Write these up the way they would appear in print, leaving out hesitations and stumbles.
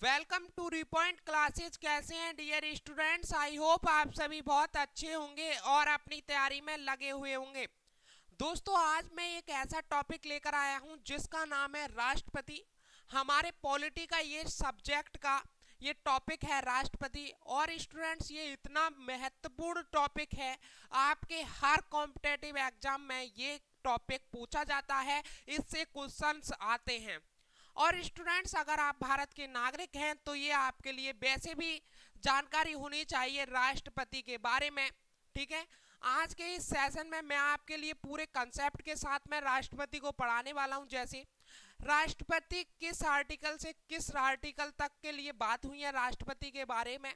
Welcome to रिपॉइंट classes. कैसे हैं dear students? I hope आप सभी बहुत अच्छे होंगे और अपनी तैयारी में लगे हुए होंगे। दोस्तों, आज मैं एक ऐसा टॉपिक लेकर आया हूं जिसका नाम है राष्ट्रपति। हमारे पॉलिटी का ये सब्जेक्ट का ये टॉपिक है राष्ट्रपति। और स्टूडेंट्स, ये इतना महत्वपूर्ण टॉपिक है, आपके हर कॉम्पिटेटिव एग्जाम में ये टॉपिक पूछा जाता है, इससे क्वेश्चंस आते हैं। और स्टूडेंट्स, अगर आप भारत के नागरिक हैं तो ये आपके लिए वैसे भी जानकारी होनी चाहिए राष्ट्रपति के बारे में। ठीक है, आज के इस सेशन में मैं आपके लिए पूरे कंसेप्ट के साथ में राष्ट्रपति को पढ़ाने वाला हूं। जैसे राष्ट्रपति किस आर्टिकल से किस आर्टिकल तक के लिए बात हुई है राष्ट्रपति के बारे में,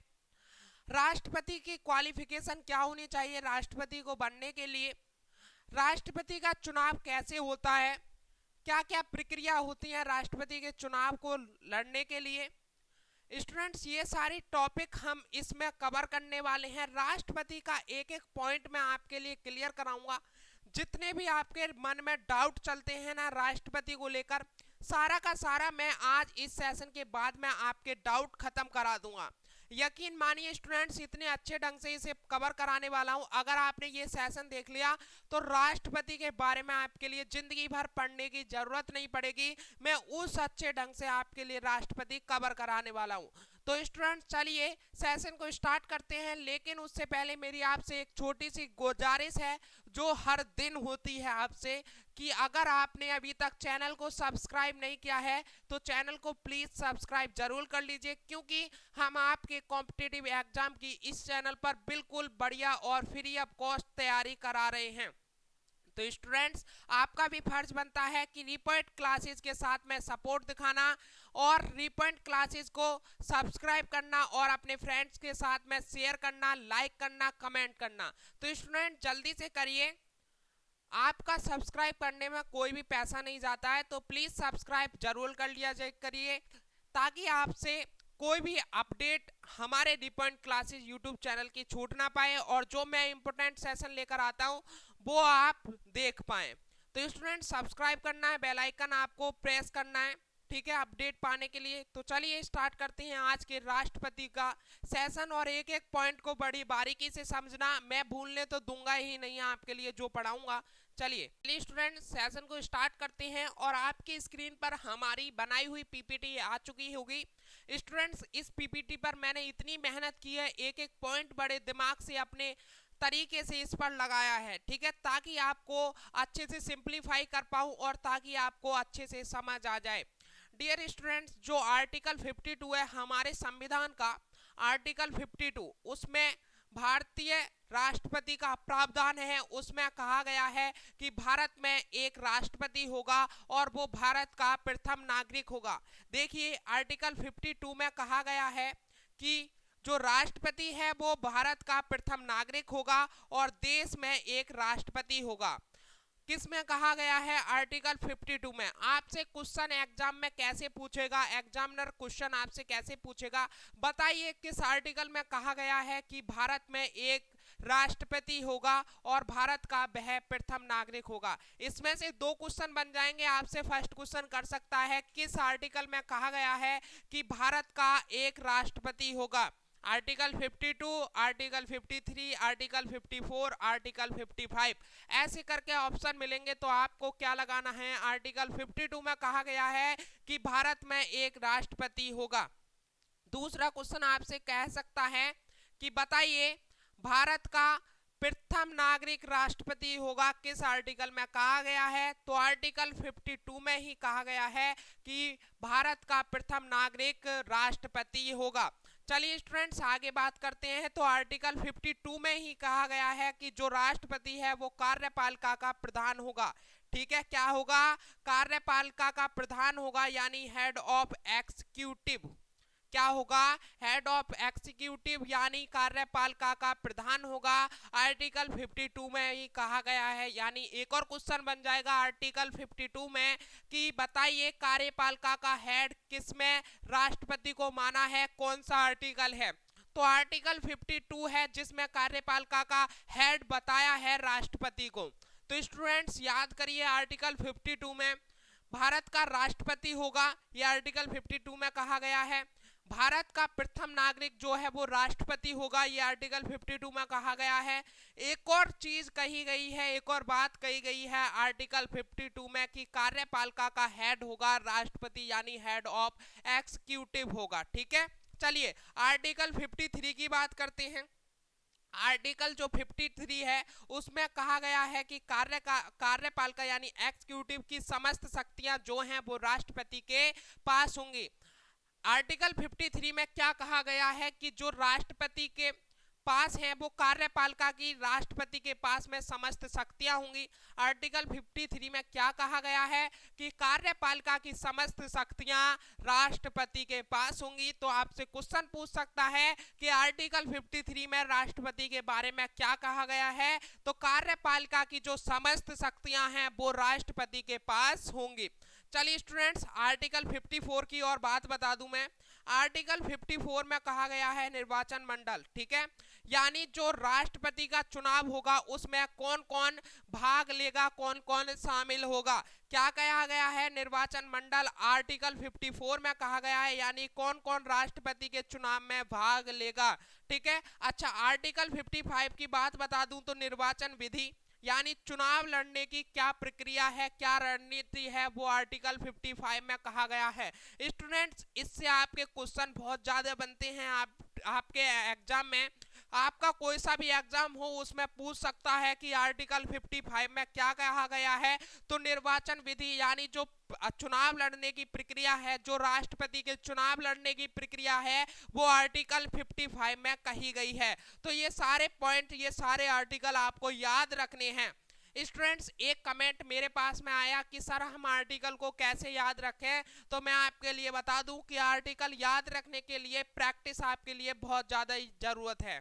राष्ट्रपति की क्वालिफिकेशन क्या होनी चाहिए राष्ट्रपति को बनने के लिए, राष्ट्रपति का चुनाव कैसे होता है, क्या क्या प्रक्रिया होती है राष्ट्रपति के चुनाव को लड़ने के लिए। स्टूडेंट्स, ये सारी टॉपिक हम इसमें कवर करने वाले हैं। राष्ट्रपति का एक एक पॉइंट मैं आपके लिए क्लियर कराऊंगा। जितने भी आपके मन में डाउट चलते हैं ना राष्ट्रपति को लेकर, सारा का सारा मैं आज इस सेशन के बाद में आपके डाउट खत्म करा दूंगा। यकीन मानिए स्टूडेंट्स, इतने अच्छे ढंग से इसे कवर कराने वाला हूं। अगर आपने ये सेशन देख लिया तो राष्ट्रपति के बारे में आपके लिए जिंदगी भर पढ़ने की जरूरत नहीं पड़ेगी। मैं उस अच्छे ढंग से आपके लिए राष्ट्रपति कवर कराने वाला हूं। तो स्टूडेंट्स, चलिए सेशन को स्टार्ट करते हैं। लेकिन उससे पहले मेरी आपसे एक छोटी सी गुजारिश है, जो हर दिन होती है आपसे, कि अगर आपने अभी तक चैनल को सब्सक्राइब नहीं किया है तो चैनल को प्लीज सब्सक्राइब जरूर कर लीजिए, क्योंकि हम आपके कॉम्पिटिटिव एग्जाम की इस चैनल पर बिल्कुल बढ़िया और फ्री ऑफ कॉस्ट तैयारी करा रहे हैं। तो स्टूडेंट्स, आपका भी फर्ज बनता है कि रिपॉइंट क्लासेस के साथ में सपोर्ट दिखाना और रिपॉइंट क्लासेस को सब्सक्राइब करना और अपने फ्रेंड्स के साथ में शेयर करना, लाइक करना, कमेंट करना। तो स्टूडेंट, जल्दी से करिए। आपका सब्सक्राइब करने में कोई भी पैसा नहीं जाता है, तो प्लीज सब्सक्राइब जरूर कर लिया जाए करिए, ताकि आपसे कोई भी अपडेट हमारे रिपॉइंट क्लासेस यूट्यूब चैनल की छूट ना पाए और जो मैं इंपोर्टेंट सेशन लेकर आता हूं वो आप देख पाए। तो स्टूडेंट, सब्सक्राइब करना है, बेल आइकन आपको प्रेस करना है, ठीक है, अपडेट पाने के लिए। तो चलिए स्टार्ट करते हैं आज के राष्ट्रपति का सेशन। और एक एक पॉइंट को बड़ी बारीकी से समझना, मैं भूलने तो दूंगा ही नहीं आपके लिए जो पढ़ाऊंगा। चलिए स्टूडेंट, सेशन को स्टार्ट करते हैं। और आपकी स्क्रीन पर हमारी बनाई हुई पीपीटी आ चुकी होगी। स्टूडेंट्स, इस पीपीटी पर मैंने इतनी मेहनत की है, एक एक पॉइंट बड़े दिमाग से अपने तरीके से इस पर लगाया है, ठीक है, ताकि आपको अच्छे से सिंप्लीफाई कर पाऊं और ताकि आपको अच्छे से समझ आ जाए। डियर स्टूडेंट्स, जो आर्टिकल 52 है हमारे संविधान का, आर्टिकल 52, उसमें भारतीय राष्ट्रपति का प्रावधान है। उसमें कहा गया है कि भारत में एक राष्ट्रपति होगा और वो भारत का प्रथम नागरिक होगा। देखिए, आर्टिकल 52 में कहा गया है कि जो राष्ट्रपति है वो भारत का प्रथम नागरिक होगा और देश में एक राष्ट्रपति होगा। किस में कहा गया है? आर्टिकल 52 में। आपसे क्वेश्चन एग्जाम में कैसे पूछेगा, एग्जामिनर क्वेश्चन आपसे कैसे पूछेगा, बताइए किस आर्टिकल में कहा गया है कि भारत में एक राष्ट्रपति होगा और भारत का वह प्रथम नागरिक होगा। इसमें से दो क्वेश्चन बन जाएंगे आपसे। फर्स्ट क्वेश्चन कर सकता है किस आर्टिकल में कहा गया है कि भारत का एक राष्ट्रपति होगा। आर्टिकल 52, आर्टिकल 53, आर्टिकल 54, आर्टिकल 55, ऐसे करके ऑप्शन मिलेंगे। तो आपको क्या लगाना है? आर्टिकल 52 में कहा गया है कि भारत में एक राष्ट्रपति होगा। दूसरा क्वेश्चन आपसे कह सकता है कि बताइए भारत का प्रथम नागरिक राष्ट्रपति होगा, किस आर्टिकल में कहा गया है? तो आर्टिकल 52 में ही कहा गया है कि भारत का प्रथम नागरिक राष्ट्रपति होगा। चलिए स्टूडेंट्स, आगे बात करते हैं। तो आर्टिकल 52 में ही कहा गया है कि जो राष्ट्रपति है वो कार्यपालिका का प्रधान होगा। ठीक है, क्या होगा? कार्यपालिका का प्रधान होगा, यानी हेड ऑफ एक्सिक्यूटिव। क्या होगा? हेड ऑफ एग्जीक्यूटिव यानी कार्यपालिका का प्रधान होगा। आर्टिकल 52 में ही कहा गया है। यानी एक और क्वेश्चन बन जाएगा आर्टिकल 52 में कि बताइए कार्यपालिका का हेड किसमें राष्ट्रपति को माना है, कौन सा आर्टिकल है? तो आर्टिकल 52 है जिसमें कार्यपालिका का हेड बताया है राष्ट्रपति को। तो स्टूडेंट्स याद करिए, आर्टिकल 52 में भारत का राष्ट्रपति होगा, यह आर्टिकल 52 में कहा गया है। भारत का प्रथम नागरिक जो है वो राष्ट्रपति होगा, ये आर्टिकल 52 में कहा गया है। एक और चीज कही गई है, एक और बात कही गई है आर्टिकल 52 में कि कार्यपालिका का हेड होगा राष्ट्रपति, यानी हेड ऑफ एग्जीक्यूटिव होगा। ठीक है, चलिए आर्टिकल 53 की बात करते हैं। आर्टिकल जो 53 है उसमें कहा गया है कि कार्यपालिका यानी एग्जीक्यूटिव की समस्त शक्तियां जो हैं वो राष्ट्रपति के पास होंगी। आर्टिकल 53 में क्या कहा गया है कि जो राष्ट्रपति के पास है वो कार्यपालिका की राष्ट्रपति के पास में समस्त शक्तियां होंगी। आर्टिकल 53 में क्या कहा गया है कि कार्यपालिका की समस्त शक्तियां राष्ट्रपति के पास होंगी। तो आपसे क्वेश्चन पूछ सकता है कि आर्टिकल 53 में राष्ट्रपति के बारे में क्या कहा गया है, तो कार्यपालिका की जो समस्त शक्तियां हैं वो राष्ट्रपति के पास होंगी। चलिए स्टूडेंट्स, आर्टिकल 54 की और बात बता दूं मैं। आर्टिकल 54 में कहा गया है निर्वाचन मंडल। ठीक है, यानी जो राष्ट्रपति का चुनाव होगा उसमें कौन कौन भाग लेगा, कौन कौन शामिल होगा। क्या कहा गया है, निर्वाचन मंडल आर्टिकल 54 में कहा गया है, यानी कौन कौन राष्ट्रपति के चुनाव में भाग लेगा। ठीक है, अच्छा आर्टिकल 55 की बात बता दूं तो निर्वाचन विधि यानी चुनाव लड़ने की क्या प्रक्रिया है, क्या रणनीति है, वो आर्टिकल 55 में कहा गया है। स्टूडेंट्स, इससे आपके क्वेश्चन बहुत ज्यादा बनते हैं। आपके एग्जाम में, आपका कोई सा भी एग्जाम हो उसमें पूछ सकता है कि आर्टिकल 55 में क्या कहा गया है। तो निर्वाचन विधि यानी जो चुनाव लड़ने की प्रक्रिया है, जो राष्ट्रपति के चुनाव लड़ने की प्रक्रिया है, वो आर्टिकल 55 में कही गई है। तो ये सारे पॉइंट, ये सारे आर्टिकल आपको याद रखने हैं। स्टूडेंट्स, एक कमेंट मेरे पास में आया कि सर हम आर्टिकल को कैसे याद रखें, तो मैं आपके लिए बता दूं कि आर्टिकल याद रखने के लिए प्रैक्टिस आपके लिए बहुत ज़्यादा जरूरत है।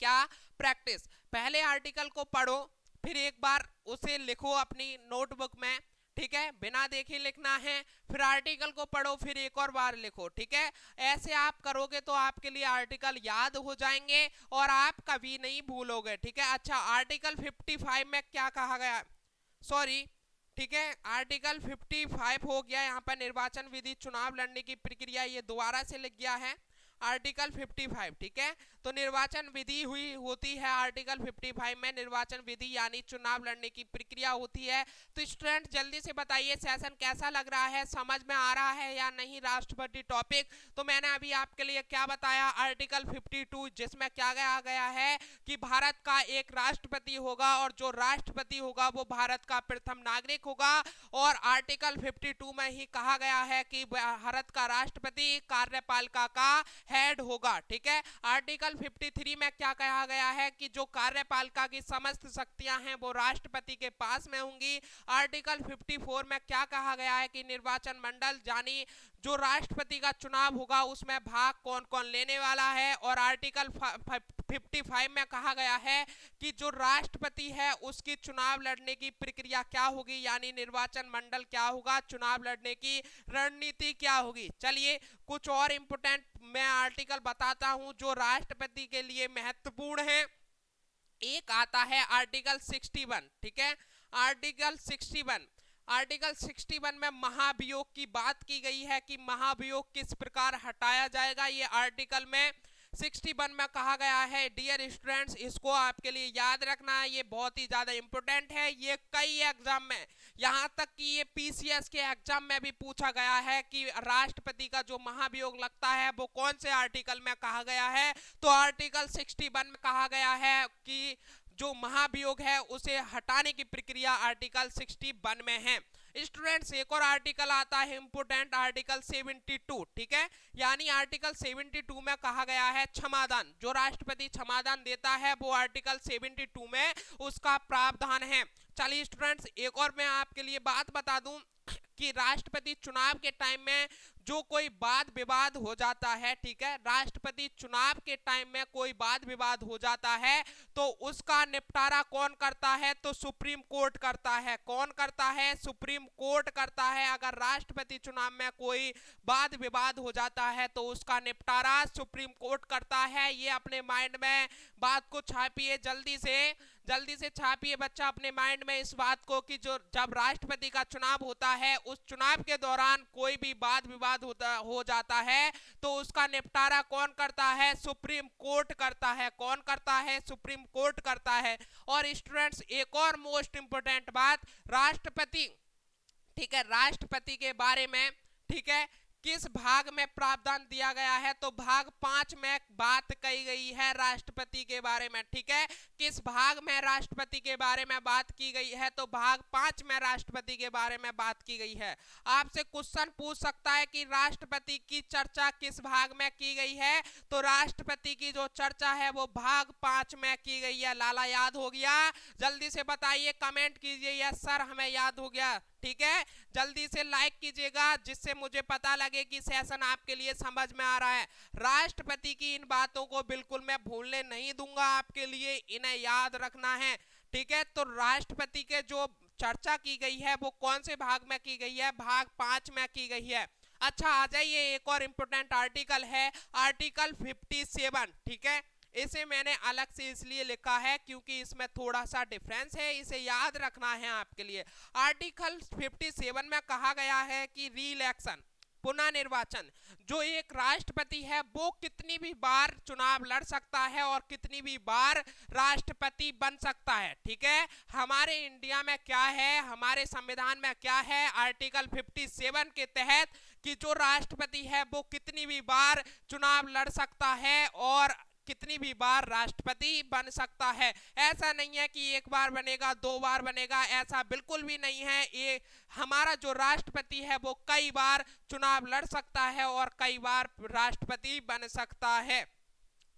क्या प्रैक्टिस, पहले आर्टिकल को पढ़ो, फिर एक बार उसे लिखो अपनी नोटबुक में। ठीक है, बिना देखे लिखना है, फिर आर्टिकल को पढ़ो, फिर एक और बार लिखो। ठीक है, ऐसे आप करोगे तो आपके लिए आर्टिकल याद हो जाएंगे और आप कभी नहीं भूलोगे। ठीक है, अच्छा आर्टिकल 55 में क्या कहा गया, सॉरी, ठीक है आर्टिकल 55 हो गया, यहाँ पर निर्वाचन विधि चुनाव लड़ने की प्रक्रिया, ये दोबारा से लिख गया है आर्टिकल 55। ठीक है, तो निर्वाचन विधि हुई होती है आर्टिकल 55 में, निर्वाचन विधि यानी चुनाव लड़ने की प्रक्रिया होती है। तो स्टूडेंट जल्दी से बताइए सेशन कैसा लग रहा है, समझ में आ रहा है या नहीं राष्ट्रपति टॉपिक। तो मैंने अभी आपके लिए क्या बताया, आर्टिकल 52 जिसमें क्या कहा गया है कि भारत का एक राष्ट्रपति होगा और जो राष्ट्रपति होगा वो भारत का प्रथम नागरिक होगा। और आर्टिकल 52 में ही कहा गया है कि भारत का राष्ट्रपति कार्यपालिका का हेड होगा। ठीक है, आर्टिकल 53 में क्या कहा गया है कि जो कार्यपालिका की समस्त शक्तियां हैं वो राष्ट्रपति के पास में होंगी। आर्टिकल 54 में क्या कहा गया है कि निर्वाचन मंडल यानी जो राष्ट्रपति का चुनाव होगा उसमें भाग कौन कौन लेने वाला है। और आर्टिकल 55 में कहा गया है कि जो राष्ट्रपति है उसकी चुनाव लड़ने की प्रक्रिया क्या होगी, यानी निर्वाचन मंडल क्या होगा, चुनाव लड़ने की रणनीति क्या होगी। चलिए कुछ और इंपोर्टेंट मैं आर्टिकल बताता हूं जो राष्ट्रपति के लिए महत्वपूर्ण है। एक आता है आर्टिकल 61। ठीक है, आर्टिकल 61, आर्टिकल 61 में महाभियोग की बात की गई है कि महाभियोग किस प्रकार हटाया जाएगा, ये आर्टिकल में 61 में कहा गया है। डियर स्टूडेंट्स, इसको आपके लिए याद रखना है, ये बहुत ही ज्यादा इंपॉर्टेंट है। ये कई एग्जाम में, यहाँ तक कि ये पीसीएस के एग्जाम में भी पूछा गया है कि राष्ट्रपति का जो महाभियोग लगता है वो कौन से आर्टिकल में कहा गया है। तो आर्टिकल 61 में कहा गया है कि जो महाभियोग है उसे हटाने की प्रक्रिया आर्टिकल 61 में है। स्टूडेंट्स, एक और आर्टिकल आता है इंपोर्टेंट, आर्टिकल 72। ठीक है, यानी आर्टिकल 72 में कहा गया है क्षमादान, जो राष्ट्रपति क्षमादान देता है वो आर्टिकल 72 में उसका प्रावधान है। चलिए स्टूडेंट्स, एक और मैं आपके लिए बात बता दूं कि राष्ट्रपति चुनाव के टाइम में जो कोई वाद विवाद हो जाता है, ठीक है, राष्ट्रपति चुनाव के टाइम में कोई वाद विवाद हो जाता है तो उसका निपटारा कौन करता है, तो सुप्रीम कोर्ट करता है। कौन करता है, सुप्रीम कोर्ट करता है। अगर राष्ट्रपति चुनाव में कोई वाद विवाद हो जाता है तो उसका निपटारा सुप्रीम कोर्ट करता है। ये अपने माइंड में बात को छापिए, जल्दी से छापिए बच्चा अपने माइंड में इस बात को कि जो जब राष्ट्रपति का चुनाव होता है उस चुनाव के दौरान कोई भी वाद विवाद विवाद हो जाता है तो उसका निपटारा कौन करता है? सुप्रीम कोर्ट करता है। कौन करता है? सुप्रीम कोर्ट करता है। और स्टूडेंट्स एक और मोस्ट इंपोर्टेंट बात, राष्ट्रपति, ठीक है, राष्ट्रपति के बारे में, ठीक है, किस भाग में प्रावधान दिया गया है? तो भाग 5 में बात कही गई है राष्ट्रपति के बारे में, ठीक है। किस भाग में राष्ट्रपति के बारे में बात की गई है? तो भाग 5 में राष्ट्रपति के बारे में बात की गई है। आपसे क्वेश्चन पूछ सकता है कि राष्ट्रपति की चर्चा किस भाग में की गई है? तो राष्ट्रपति की जो चर्चा है वो भाग 5 में की गई है। लाला याद हो गया? जल्दी से बताइए, कमेंट कीजिए यस सर हमें याद हो गया, ठीक है। जल्दी से लाइक कीजिएगा जिससे मुझे पता लगे कि सेशन आपके लिए समझ में आ रहा है। राष्ट्रपति की इन बातों को बिल्कुल मैं भूलने नहीं दूंगा आपके लिए, इन्हें याद रखना है, ठीक है। तो राष्ट्रपति के जो चर्चा की गई है वो कौन से भाग में की गई है? भाग 5 में की गई है। अच्छा आ जाइए, एक और इंपोर्टेंट आर्टिकल है, आर्टिकल 57, ठीक है। इसे मैंने अलग से इसलिए लिखा है क्योंकि इसमें थोड़ा सा डिफरेंस है, इसे याद रखना है आपके लिए। आर्टिकल 57 में कहा गया है कि री इलेक्शन, पुनः निर्वाचन, जो एक राष्ट्रपति है वो कितनी भी बार चुनाव लड़ सकता है और कितनी भी बार राष्ट्रपति बन सकता है, ठीक है। हमारे इंडिया में क्या है, हमारे संविधान में क्या है? आर्टिकल 57 के तहत कि जो राष्ट्रपति है वो कितनी भी बार चुनाव लड़ सकता है और कितनी भी बार राष्ट्रपति बन सकता है। ऐसा नहीं है कि एक बार बनेगा, 2 बार बनेगा, ऐसा बिल्कुल भी नहीं है। ये हमारा जो राष्ट्रपति है वो कई बार चुनाव लड़ सकता है और कई बार राष्ट्रपति बन सकता है,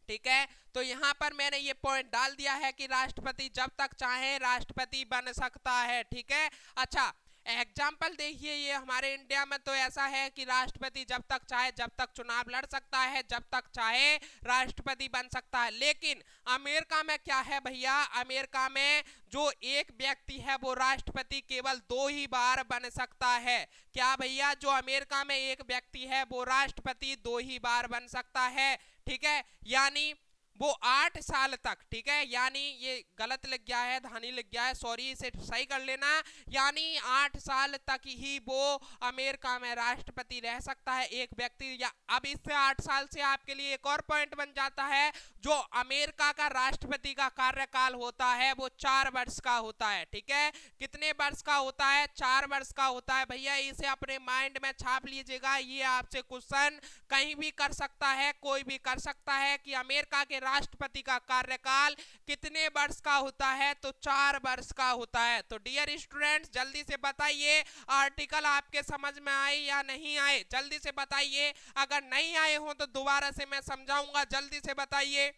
ठीक है। तो यहां पर मैंने ये पॉइंट डाल दिया है कि राष्ट्रपति जब तक चाहे राष्ट्रपति बन सकता है, ठीक है। अच्छा एग्जाम्पल देखिए, ये हमारे इंडिया में तो ऐसा है कि राष्ट्रपति जब तक चाहे जब तक चुनाव लड़ सकता है, जब तक चाहे राष्ट्रपति बन सकता है। लेकिन अमेरिका में क्या है भैया? अमेरिका में जो एक व्यक्ति है वो राष्ट्रपति केवल 2 ही बार बन सकता है। क्या भैया? जो अमेरिका में एक व्यक्ति है वो राष्ट्रपति 2 ही बार बन सकता है, ठीक है। यानी वो 8 साल तक, ठीक है, यानी ये गलत लिख गया है, धानी लिख गया है, सॉरी, इसे सही कर लेना। यानी 8 साल तक ही वो अमेरिका में राष्ट्रपति रह सकता है एक व्यक्ति। या अब इससे 8 साल से आपके लिए एक और पॉइंट बन जाता है, जो अमेरिका का राष्ट्रपति का कार्यकाल होता है वो 4 वर्ष का होता है, ठीक है। कितने वर्ष का होता है? 4 वर्ष का होता है भैया, इसे अपने माइंड में छाप लीजिएगा। ये आपसे क्वेश्चन कहीं भी कर सकता है, कोई भी कर सकता है कि अमेरिका के राष्ट्रपति का कार्यकाल कितने वर्ष का होता है? तो 4 वर्ष का होता है। तो डियर स्टूडेंट्स जल्दी से बताइए, आर्टिकल आपके समझ में आए या नहीं आए? जल्दी से बताइए, अगर नहीं आए हो तो दोबारा से मैं समझाऊंगा, जल्दी से बताइए,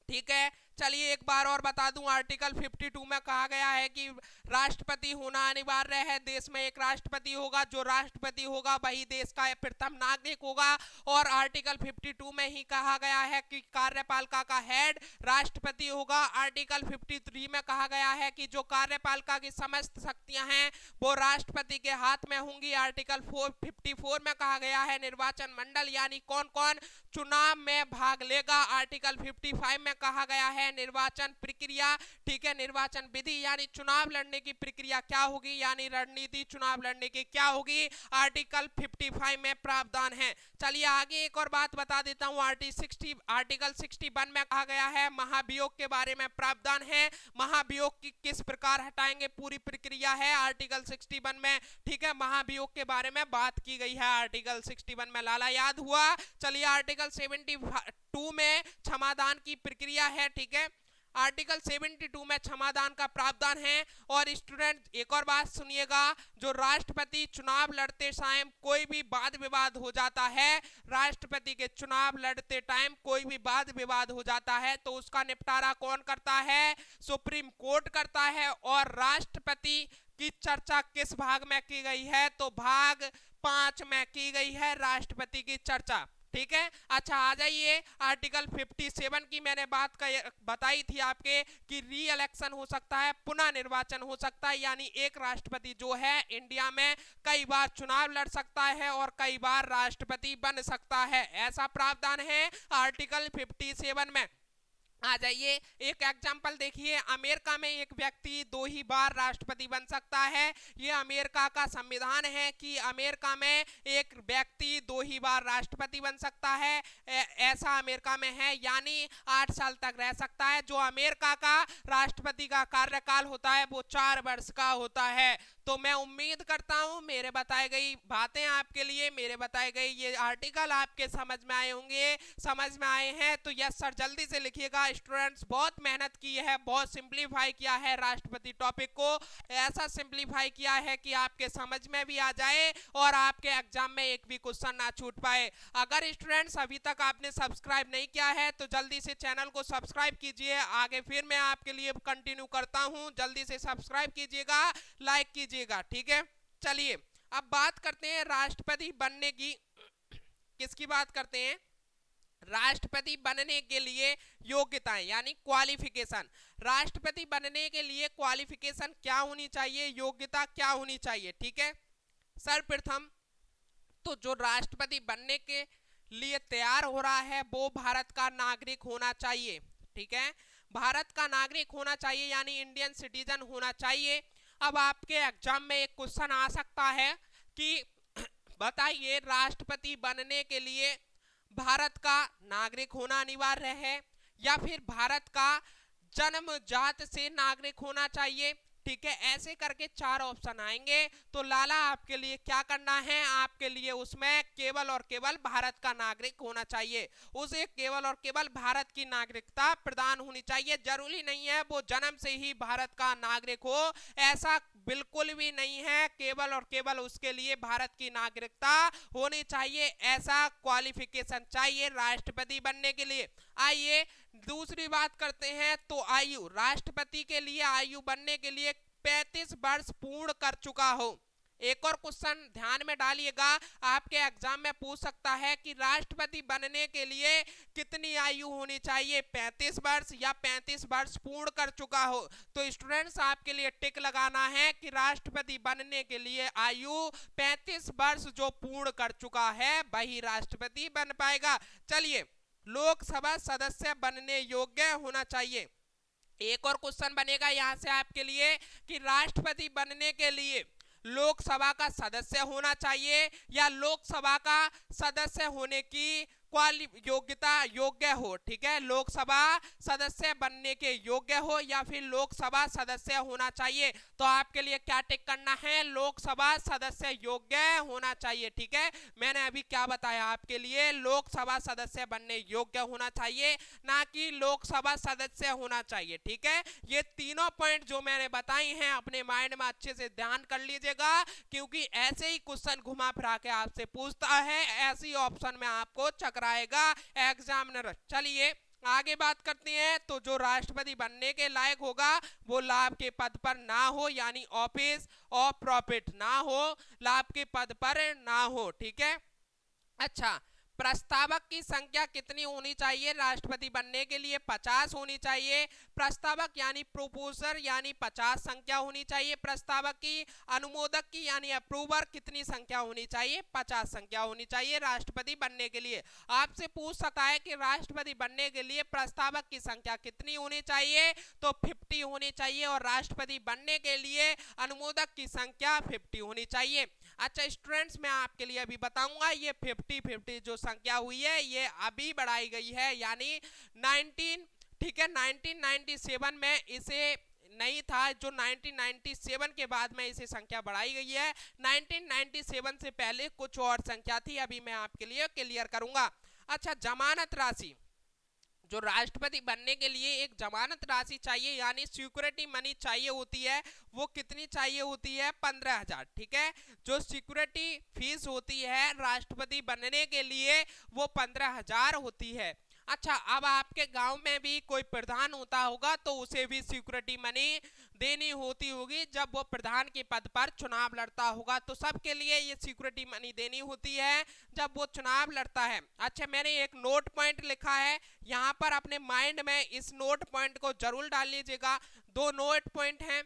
ठीक है। चलिए एक बार और बता दूं, आर्टिकल 52 में कहा गया है कि राष्ट्रपति होना अनिवार्य है। देश में एक राष्ट्रपति होगा, जो राष्ट्रपति होगा वही देश का प्रथम नागरिक होगा। और आर्टिकल 52 में ही कहा गया है कि कार्यपालिका का हेड राष्ट्रपति होगा। आर्टिकल 53 में कहा गया है कि जो कार्यपालिका की समस्त शक्तियां हैं वो राष्ट्रपति के हाथ में होंगी। आर्टिकल 54 में कहा गया है निर्वाचन मंडल यानी कौन कौन चुनाव में भाग लेगा। आर्टिकल 55 में कहा गया है निर्वाचन प्रक्रिया, ठीक है, निर्वाचन विधि यानी चुनाव लड़ने की प्रक्रिया क्या होगी, यानी रणनीति चुनाव लड़ने की क्या होगी, आर्टिकल 55 में प्रावधान है। चलिए आगे एक और बात बता देता हूं, आर्टिकल 61 में कहा गया है महाभियोग के बारे में प्रावधान है। महाभियोग की किस प्रकार हटाएंगे पूरी प्रक्रिया है आर्टिकल 61 में, ठीक है। महाभियोग के बारे में बात की गई है आर्टिकल 61 में, लाला याद हुआ। चलिए आर्टिकल 72 में क्षमादान की प्रक्रिया है, ठीक है। आर्टिकल 72 में क्षमादान का प्रावधान है। और स्टूडेंट एक और बात सुनिएगा, जो राष्ट्रपति चुनाव लड़ते टाइम कोई भी वाद विवाद हो जाता है, राष्ट्रपति के चुनाव लड़ते टाइम कोई भी वाद विवाद हो जाता है तो उसका निपटारा कौन करता है? सुप्रीम कोर्ट करता है। और राष्ट्रपति की चर्चा किस भाग में की गई है? तो भाग 5 में की गई है राष्ट्रपति की चर्चा, ठीक है। अच्छा आ जाइए, आर्टिकल 57 की मैंने बात बताई थी आपके कि री इलेक्शन हो सकता है, पुनः निर्वाचन हो सकता है, यानी एक राष्ट्रपति जो है इंडिया में कई बार चुनाव लड़ सकता है और कई बार राष्ट्रपति बन सकता है, ऐसा प्रावधान है आर्टिकल 57 में। आ जाइए, एक एग्जाम्पल देखिए। अमेरिका में एक व्यक्ति 2 ही बार राष्ट्रपति बन सकता है। ये अमेरिका का संविधान है कि अमेरिका में एक व्यक्ति 2 ही बार राष्ट्रपति बन सकता है। ऐसा अमेरिका में है, यानी 8 साल तक रह सकता है। जो अमेरिका का राष्ट्रपति का कार्यकाल होता है वो 4 वर्ष का होता है। तो मैं उम्मीद करता हूं मेरे बताए गई बातें आपके लिए, मेरे बताए गए ये आर्टिकल आपके समझ में आए होंगे। समझ में आए हैं तो यस सर जल्दी से लिखिएगा। स्टूडेंट्स बहुत मेहनत की है, बहुत सिंप्लीफाई किया है राष्ट्रपति टॉपिक को। ऐसा सिंप्लीफाई किया है कि आपके समझ में भी आ जाए और आपके एग्जाम में एक भी क्वेश्चन ना छूट पाए। अगर स्टूडेंट्स अभी तक आपने सब्सक्राइब नहीं किया है तो जल्दी से चैनल को सब्सक्राइब कीजिए। आगे फिर मैं आपके लिए कंटिन्यू करता हूं, जल्दी से सब्सक्राइब कीजिएगा, लाइक कीजिएगा, ठीक है। चलिए अब बात करते हैं राष्ट्रपति बनने की। किसकी बात करते हैं? राष्ट्रपति बनने के लिए योग्यताएं यानी क्वालिफिकेशन। राष्ट्रपति बनने के लिए क्वालिफिकेशन क्या होनी चाहिए, योग्यता क्या होनी चाहिए, ठीक है। सर्वप्रथम तो जो राष्ट्रपति बनने के लिए तैयार हो रहा है वो भारत का नागरिक होना चाहिए, ठीक है। भारत का नागरिक होना चाहिए यानी इंडियन सिटीजन होना चाहिए। अब आपके एग्जाम में एक क्वेश्चन आ सकता है कि बताइए राष्ट्रपति बनने के लिए भारत का नागरिक होना अनिवार्य है या फिर भारत का जन्मजात से नागरिक होना चाहिए, ठीक है। ऐसे करके 4 ऑप्शन आएंगे। तो लाला आपके लिए क्या करना है, आपके लिए उसमें केवल और केवल भारत का नागरिक होना चाहिए। उसे केवल और केवल भारत की नागरिकता प्रदान होनी चाहिए। जरूरी नहीं है वो जन्म से ही भारत का नागरिक हो, ऐसा बिल्कुल भी नहीं है। केवल और केवल उसके लिए भारत की नागरिकता होनी चाहिए, ऐसा क्वालिफिकेशन चाहिए राष्ट्रपति बनने के लिए। आइए दूसरी बात करते हैं। तो आयु, राष्ट्रपति के लिए आयु बनने के लिए 35 वर्ष पूर्ण कर चुका हो। एक और क्वेश्चन ध्यान में डालिएगा, आपके एग्जाम में पूछ सकता है कि राष्ट्रपति बनने के लिए कितनी आयु होनी चाहिए, 35 वर्ष या 35 वर्ष पूर्ण कर चुका हो। तो स्टूडेंट्स आपके लिए टिक लगाना है कि राष्ट्रपति बनने के लिए आयु 35 वर्ष जो पूर्ण कर चुका है वही राष्ट्रपति बन पाएगा। चलिए, लोकसभा सदस्य बनने योग्य होना चाहिए। एक और क्वेश्चन बनेगा यहां से आपके लिए कि राष्ट्रपति बनने के लिए लोकसभा का सदस्य होना चाहिए या लोकसभा का सदस्य होने की योग्यता योग्य हो, ठीक है। लोकसभा सदस्य बनने के योग्य हो या फिर लोकसभा सदस्य होना चाहिए। तो आपके लिए क्या टिक करना है, लोकसभा सदस्य योग्य होना चाहिए, ठीक है। मैंने अभी क्या बताया आपके लिए, लोकसभा सदस्य बनने योग्य होना चाहिए, ना कि लोकसभा सदस्य होना चाहिए, ठीक है। ये तीनों पॉइंट जो मैंने बताई हैं अपने माइंड में अच्छे से ध्यान कर लीजिएगा, क्योंकि ऐसे ही क्वेश्चन घुमा फिरा के आपसे पूछता है, ऐसी ऑप्शन में आपको चकराएगा एग्जामिनर। चलिए आगे बात करते हैं। तो जो राष्ट्रपति बनने के लायक होगा वो लाभ के पद पर ना हो, यानी ऑफिस ऑफ प्रॉफिट ना हो, लाभ के पद पर ना हो, ठीक है। अच्छा, प्रस्तावक की संख्या कितनी होनी चाहिए राष्ट्रपति बनने के लिए? 50 होनी चाहिए। प्रस्तावक यानी प्रोपोजर यानी 50 संख्या होनी चाहिए प्रस्तावक की। अनुमोदक की यानी अप्रूवर कितनी संख्या होनी चाहिए? 50 संख्या होनी चाहिए राष्ट्रपति बनने के लिए। आपसे पूछ सकता है कि राष्ट्रपति बनने के लिए प्रस्तावक की संख्या कितनी होनी चाहिए? तो 50 होनी चाहिए। और राष्ट्रपति बनने के लिए अनुमोदक की संख्या 50 होनी चाहिए। अच्छा स्टूडेंट्स, मैं आपके लिए अभी बताऊंगा ये 50-50 जो संख्या हुई है ये अभी बढ़ाई गई है, यानी 19, ठीक है, 1997 में इसे नहीं था, जो 1997 के बाद में इसे संख्या बढ़ाई गई है। 1997 से पहले कुछ और संख्या थी, अभी मैं आपके लिए क्लियर करूंगा। अच्छा, जमानत राशि, जो राष्ट्रपति बनने के लिए एक जमानत राशि चाहिए यानी सिक्योरिटी मनी चाहिए होती है, वो कितनी चाहिए होती है? 15,000, ठीक है। जो सिक्योरिटी फीस होती है राष्ट्रपति बनने के लिए वो 15,000 होती है। अच्छा, अब आपके गांव में भी कोई प्रधान होता होगा तो उसे भी सिक्योरिटी मनी देनी होती होगी जब वो प्रधान के पद पर चुनाव लड़ता होगा, तो सबके लिए ये सिक्योरिटी मनी देनी होती है जब वो चुनाव लड़ता है। अच्छा, मैंने एक नोट पॉइंट लिखा है यहाँ पर, अपने माइंड में इस नोट पॉइंट को जरूर डाल लीजिएगा। 2 नोट पॉइंट हैं।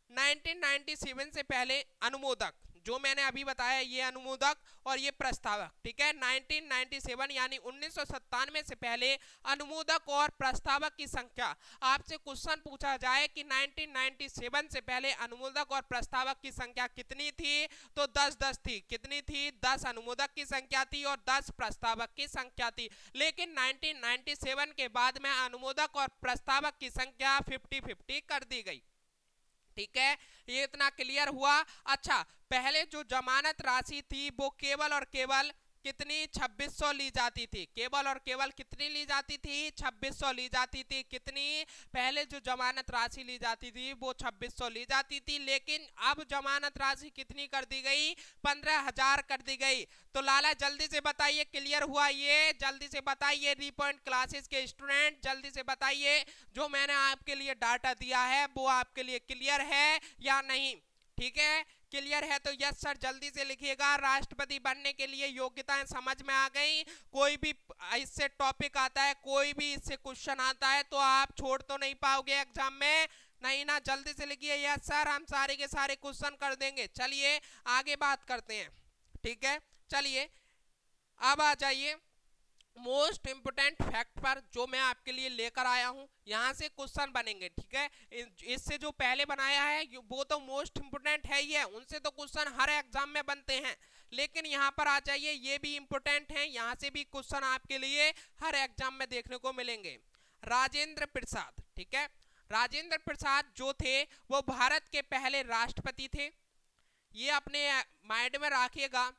1997 से पहले अनुमोदक, जो मैंने अभी बताया ये अनुमोदक और ये प्रस्तावक, ठीक है। 1997 यानी 1997 से पहले अनुमोदक और प्रस्तावक की संख्या, आपसे क्वेश्चन पूछा जाए कि 1997 से पहले अनुमोदक और प्रस्तावक की संख्या कितनी थी, तो 10-10 थी। कितनी थी? 10 अनुमोदक की संख्या थी और 10 प्रस्तावक की संख्या थी। लेकिन 1997 के बाद में अनुमोदक और प्रस्तावक की संख्या 50-50 कर दी गई, ठीक है। ये इतना क्लियर हुआ। अच्छा, पहले जो जमानत राशि थी वो केवल और केवल कितनी? 2600 ली जाती थी। केवल और केवल कितनी ली जाती थी? 2600 ली जाती थी। कितनी? पहले जो जमानत राशि ली जाती थी वो 2600 ली जाती थी, लेकिन अब जमानत राशि कितनी कर दी गई? 15,000 कर दी गई। तो लाला जल्दी से बताइए, क्लियर हुआ ये? जल्दी से बताइए री पॉइंट क्लासेस के स्टूडेंट, जल्दी से बताइए जो मैंने आपके लिए डाटा दिया है वो आपके लिए क्लियर है या नहीं? ठीक है, क्लियर है तो यस सर जल्दी से लिखिएगा। राष्ट्रपति बनने के लिए योग्यताएं समझ में आ गई? कोई भी इससे टॉपिक आता है, कोई भी इससे क्वेश्चन आता है तो आप छोड़ तो नहीं पाओगे एग्जाम में? नहीं ना? जल्दी से लिखिए यस सर, हम सारे के सारे क्वेश्चन कर देंगे। चलिए आगे बात करते हैं, ठीक है। चलिए अब आ जाइए मोस्ट इंपोर्टेंट फैक्ट पर, जो मैं आपके लिए लेकर आया हूं। यहां से क्वेश्चन बनेंगे, ठीक है। इससे जो पहले बनाया है वो तो मोस्ट इंपोर्टेंट है ही है, उनसे तो क्वेश्चन हर एग्जाम में बनते हैं। लेकिन यहाँ पर आ जाइए, ये भी इंपोर्टेंट है, यहाँ से भी क्वेश्चन आपके लिए हर एग्जाम में देखने को मिलेंगे। राजेंद्र प्रसाद, ठीक है। राजेंद्र प्रसाद जो थे वो भारत के पहले राष्ट्रपति थे। ये अपने माइंड में रखिएगा।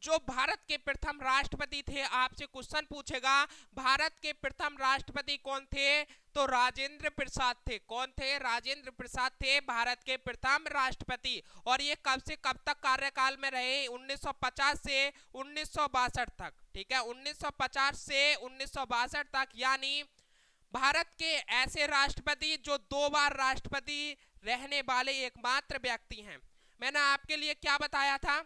जो भारत के प्रथम राष्ट्रपति थे, आपसे क्वेश्चन पूछेगा भारत के प्रथम राष्ट्रपति कौन थे, तो राजेंद्र प्रसाद थे। कौन थे? राजेंद्र प्रसाद थे भारत के प्रथम राष्ट्रपति। और ये कब से कब तक कार्यकाल में रहे? 1950 से 1962 तक, ठीक है। 1950 से 1962 तक, यानी भारत के ऐसे राष्ट्रपति जो 2 बार राष्ट्रपति रहने वाले एकमात्र व्यक्ति हैं। मैंने आपके लिए क्या बताया था?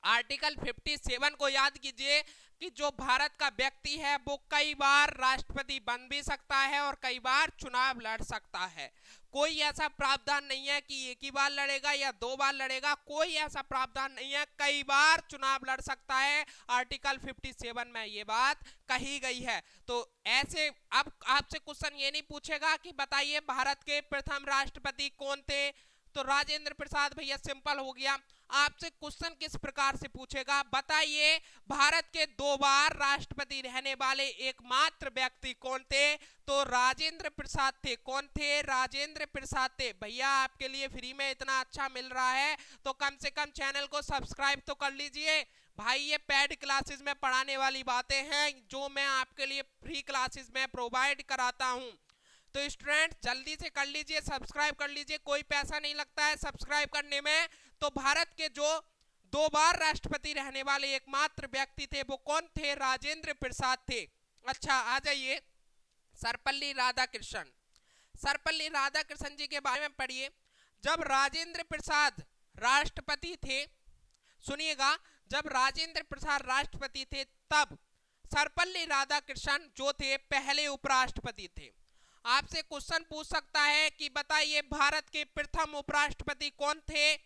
आर्टिकल 57 को याद कीजिए कि जो भारत का व्यक्ति है वो कई बार राष्ट्रपति बन भी सकता है और कई बार चुनाव लड़ सकता है। कोई ऐसा प्रावधान नहीं है कि एक ही बार लड़ेगा या 2 बार लड़ेगा, कोई ऐसा प्रावधान नहीं है, कई बार चुनाव लड़ सकता है। आर्टिकल 57 में ये बात कही गई है। तो ऐसे अब आपसे क्वेश्चन ये नहीं पूछेगा कि बताइए भारत के प्रथम राष्ट्रपति कौन थे, तो राजेंद्र प्रसाद। भैया सिंपल हो गया। आपसे क्वेश्चन किस प्रकार से पूछेगा? बताइए भारत के 2 बार राष्ट्रपति रहने वाले एकमात्र व्यक्ति कौन थे, तो राजेंद्र प्रसाद थे। कौन थे? राजेंद्र प्रसाद थे। भैया आपके लिए फ्री में इतना अच्छा मिल रहा है तो कम से कम चैनल को सब्सक्राइब तो कर लीजिए भाई। ये पेड क्लासेस में पढ़ाने वाली बातें हैं जो मैं आपके लिए फ्री क्लासेस में प्रोवाइड कराता हूं। तो स्टूडेंट जल्दी से कर लीजिए, सब्सक्राइब कर लीजिए, कोई पैसा नहीं लगता है सब्सक्राइब करने में। तो भारत के जो 2 बार राष्ट्रपति रहने वाले एकमात्र व्यक्ति थे वो कौन थे? राजेंद्र प्रसाद थे। अच्छा आ जाइए सर्वपल्ली राधाकृष्णन। सर्वपल्ली राधाकृष्णन जी के बारे में पढ़िए। जब राजेंद्र प्रसाद राष्ट्रपति थे, सुनिएगा, जब राजेंद्र प्रसाद राष्ट्रपति थे तब सर्वपल्ली राधाकृष्णन जो थे पहले उपराष्ट्रपति थे। आपसे क्वेश्चन पूछ सकता है कि बताइए भारत के प्रथम उपराष्ट्रपति कौन थे,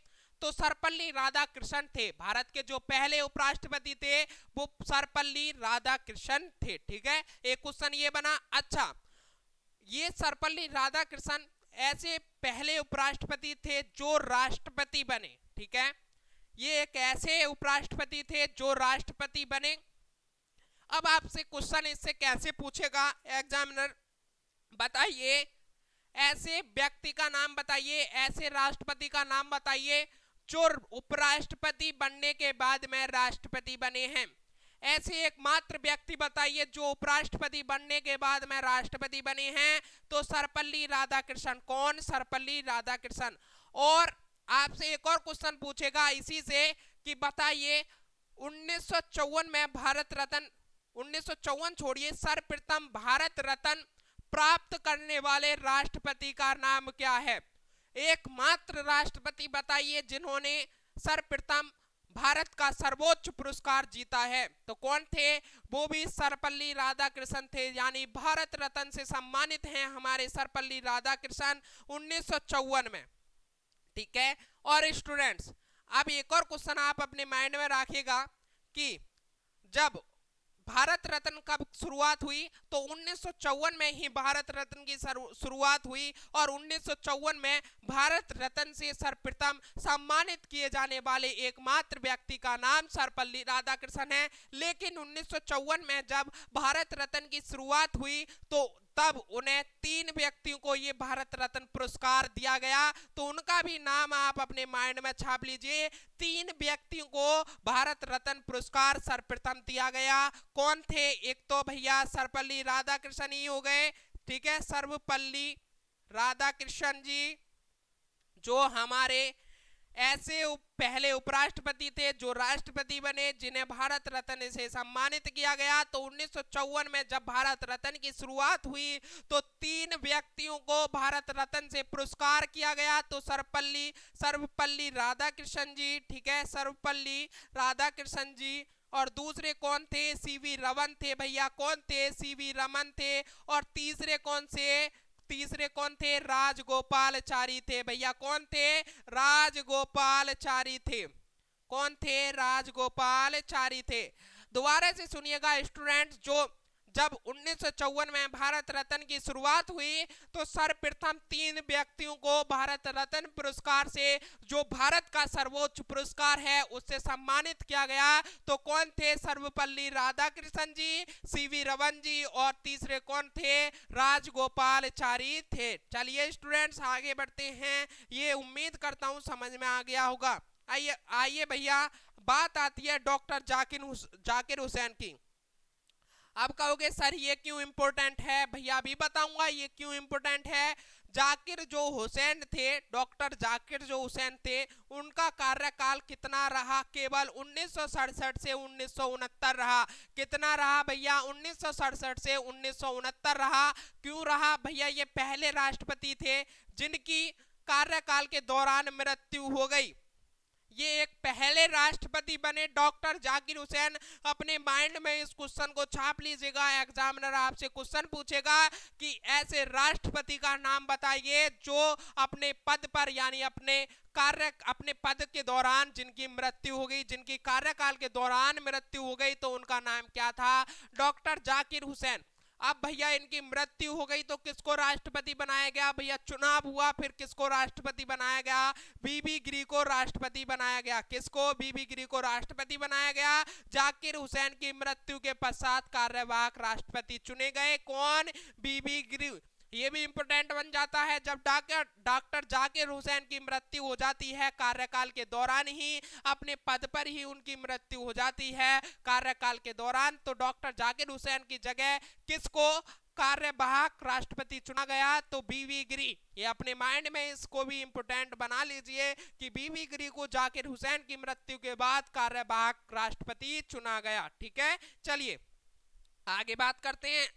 तो सर्वपल्ली राधाकृष्णन थे। भारत के जो पहले उपराष्ट्रपति थे वो सर्वपल्ली राधाकृष्णन थे, ठीक है। एक क्वेश्चन ये बना। अच्छा, ये सर्वपल्ली राधाकृष्णन ऐसे पहले उपराष्ट्रपति थे जो राष्ट्रपति बने, ठीक है। ये एक ऐसे उपराष्ट्रपति थे जो राष्ट्रपति बने। अब आपसे क्वेश्चन इससे कैसे पूछेगा एग्जामिनर? बताइए ऐसे व्यक्ति का नाम बताइए, ऐसे राष्ट्रपति का नाम बताइए जो उपराष्ट्रपति बनने के बाद में राष्ट्रपति बने हैं। ऐसे एकमात्र व्यक्ति बताइए जो उपराष्ट्रपति बनने के बाद में राष्ट्रपति बने हैं, तो सर्वपल्ली राधाकृष्णन। कौन? सर्वपल्ली राधाकृष्णन। और आपसे एक और क्वेश्चन पूछेगा इसी से कि बताइए 1954 में भारत रत्न, 1954 छोड़िए, सर्वप्रथम भारत रत्न प्राप्त करने वाले राष्ट्रपति का नाम क्या है? एकमात्र राष्ट्रपति बताइए जिन्होंने सर्वप्रथम भारत का सर्वोच्च पुरस्कार जीता है, तो कौन थे? वो भी सर्वपल्ली राधाकृष्णन थे, यानी भारत रत्न से सम्मानित हैं हमारे सर्वपल्ली राधाकृष्णन 1954 में, ठीक है। और स्टूडेंट्स अब एक और क्वेश्चन आप अपने माइंड में रखिएगा कि जब भारत रत्न कब शुरुआत हुई, तो 1954 में ही भारत रत्न की शुरुआत हुई और 1954 में भारत रत्न से सर्वप्रथम सम्मानित किए जाने वाले एकमात्र व्यक्ति का नाम सर्वपल्ली राधाकृष्णन है। लेकिन 1954 में जब भारत रत्न की शुरुआत हुई तो तब उन्हें 3 व्यक्तियों को ये भारत रत्न पुरस्कार दिया गया, तो उनका भी नाम आप अपने माइंड में छाप लीजिए। 3 व्यक्तियों को भारत रत्न पुरस्कार सर्वप्रथम दिया गया। कौन थे? एक तो भैया सर्वपल्ली राधाकृष्णन ही हो गए, ठीक है, सर्वपल्ली राधाकृष्णन जी जो हमारे ऐसे पहले उपराष्ट्रपति थे जो राष्ट्रपति बने जिन्हें भारत रत्न से सम्मानित किया गया। तो 1954 में जब भारत रत्न की शुरुआत हुई तो 3 व्यक्तियों को भारत रत्न से पुरस्कार किया गया। तो सर्वपल्ली राधाकृष्णन जी, ठीक है, सर्वपल्ली राधाकृष्णन जी, और दूसरे कौन थे? सीवी रमन थे भैया। कौन थे? सीवी रमन थे। और तीसरे कौन थे? राजगोपालचारी थे भैया। कौन थे? राजगोपालचारी थे। कौन थे? राजगोपालचारी थे। दोबारा से सुनिएगा स्टूडेंट्स, जब 1954 में भारत रत्न की शुरुआत हुई तो सर्वप्रथम 3 व्यक्तियों को भारत रत्न पुरस्कार से, जो भारत का सर्वोच्च पुरस्कार है, उससे सम्मानित किया गया। तो कौन थे? सर्वपल्ली राधाकृष्णन जी, सीवी रमन जी, और तीसरे कौन थे? राजगोपालचारी थे। चलिए स्टूडेंट्स आगे बढ़ते हैं, ये उम्मीद करता हूं समझ में आ गया होगा। आइए भैया, बात आती है डॉक्टर जाकिर हुसैन की। अब कहोगे सर ये क्यों इंपॉर्टेंट है? भैया अभी बताऊंगा ये क्यों इंपॉर्टेंट है। जाकिर जो हुसैन थे, डॉक्टर जाकिर जो हुसैन थे, उनका कार्यकाल कितना रहा? केवल 1967 से 1969 रहा। कितना रहा भैया? 1967 से 1969 रहा। क्यों रहा भैया? ये पहले राष्ट्रपति थे जिनकी कार्यकाल के दौरान मृत्यु हो गई। ये एक पहले राष्ट्रपति बने डॉक्टर जाकिर हुसैन। अपने माइंड में इस क्वेश्चन को छाप लीजिएगा, एग्जामिनर आपसे क्वेश्चन पूछेगा कि ऐसे राष्ट्रपति का नाम बताइए जो अपने पद पर यानी अपने पद के दौरान जिनकी मृत्यु हो गई, जिनकी कार्यकाल के दौरान मृत्यु हो गई, तो उनका नाम क्या था? डॉक्टर जाकिर हुसैन। अब भैया इनकी मृत्यु हो गई तो किसको राष्ट्रपति बनाया गया? भैया चुनाव हुआ, फिर किसको राष्ट्रपति बनाया गया? बीबी गिरी को राष्ट्रपति बनाया गया। किसको? बीबी गिरी को राष्ट्रपति बनाया गया। जाकिर हुसैन की मृत्यु के पश्चात कार्यवाहक राष्ट्रपति चुने गए। कौन? बीबी गिरी। ये भी इंपोर्टेंट बन जाता है, जब डॉक्टर जाकिर हुसैन की मृत्यु हो जाती है कार्यकाल के दौरान ही, अपने पद पर ही उनकी मृत्यु हो जाती है कार्यकाल के दौरान, तो डॉक्टर जाकिर हुसैन की जगह किसको कार्यवाहक राष्ट्रपति चुना गया? तो बीबी गिरी। ये अपने माइंड में इसको भी इंपोर्टेंट बना लीजिए कि बीबी गिरी को जाकिर हुसैन की मृत्यु के बाद कार्यवाहक राष्ट्रपति चुना गया। ठीक है, चलिए आगे बात करते हैं।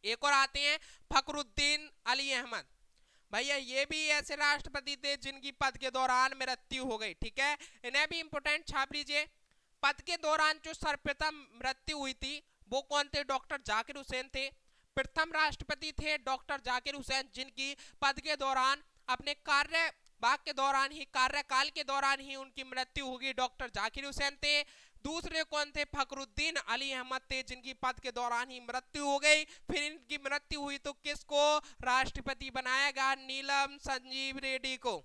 एक और आते हैं फखरुद्दीन अली अहमद। भैया ये भी ऐसे राष्ट्रपति थे जिनकी पद के दौरान मृत्यु हो गई। ठीक है, इन्हें भी इंपोर्टेंट छाप लीजिए। पद के दौरान जो सर्वप्रथम मृत्यु हुई थी वो कौन थे? डॉक्टर जाकिर हुसैन थे। प्रथम राष्ट्रपति थे डॉक्टर जाकिर हुसैन, जिनकी पद के दौरान अपने कार्यकाल के दौरान ही उनकी मृत्यु होगी, डॉक्टर जाकिर हुसैन थे। दूसरे कौन थे? फखरुद्दीन अली अहमद थे, जिनकी पद के दौरान ही मृत्यु हो गई। फिर इनकी मृत्यु हुई तो किसको राष्ट्रपति बनाया गया? नीलम संजीव रेड्डी को।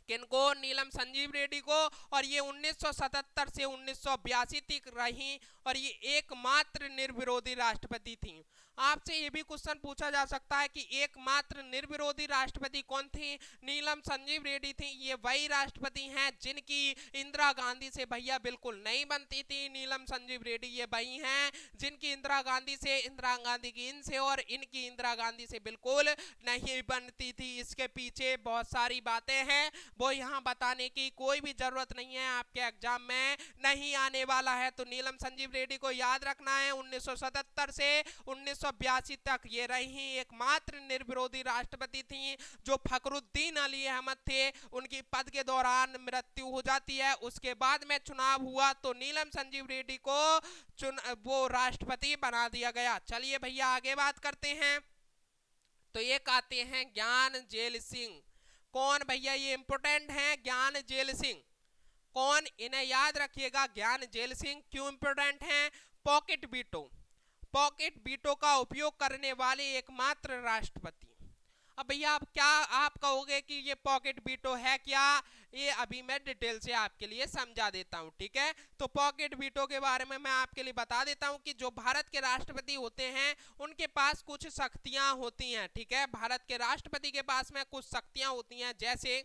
किनको? नीलम संजीव रेड्डी को। और ये 1977 से 1982 तक रही और ये एकमात्र निर्विरोधी राष्ट्रपति थी। आपसे ये भी क्वेश्चन पूछा जा सकता है कि एकमात्र निर्विरोधी राष्ट्रपति कौन थी? नीलम संजीव रेड्डी थी। ये वही राष्ट्रपति हैं जिनकी इंदिरा गांधी से भैया बिल्कुल नहीं बनती थी। नीलम संजीव रेड्डी ये वही हैं जिनकी इंदिरा गांधी की इनसे और इनकी इंदिरा गांधी से बिल्कुल नहीं बनती थी। इसके पीछे बहुत सारी बातें हैं, वो यहाँ बताने की कोई भी जरूरत नहीं है, आपके एग्जाम में नहीं आने वाला है। तो नीलम संजीव रेड्डी को याद रखना है। 1977 से 1982 तक ये रही एकमात्र निर्विरोधी राष्ट्रपति थी। जो फखरुद्दीन अली अहमद थे उनकी पद के दौरान मृत्यु हो जाती है। उसके बाद में चुनाव हुआ तो नीलम संजीव रेड्डी को वो राष्ट्रपति बना दिया गया। चलिए भैया आगे बात करते हैं। तो एक आते हैं ज्ञान जेल सिंह। कौन भैया? ये इंपोर्टेंट है, ज्ञान जेल सिंह। कौन? इन्हें याद रखिएगा, ज्ञान जेल सिंह। क्यों इंपोर्टेंट हैं? पॉकेट वीटो, पॉकेट वीटो का उपयोग करने वाले एकमात्र राष्ट्रपति। अब भैया आप क्या आप कहोगे कि ये पॉकेट वीटो है क्या? ये अभी मैं डिटेल से आपके लिए समझा देता हूं, ठीक है। तो पॉकेट वीटो के बारे में मैं आपके लिए बता देता हूं कि जो भारत के राष्ट्रपति होते हैं उनके पास कुछ शक्तियां होती हैं, ठीक है। भारत के राष्ट्रपति के पास में कुछ शक्तियां होती हैं, जैसे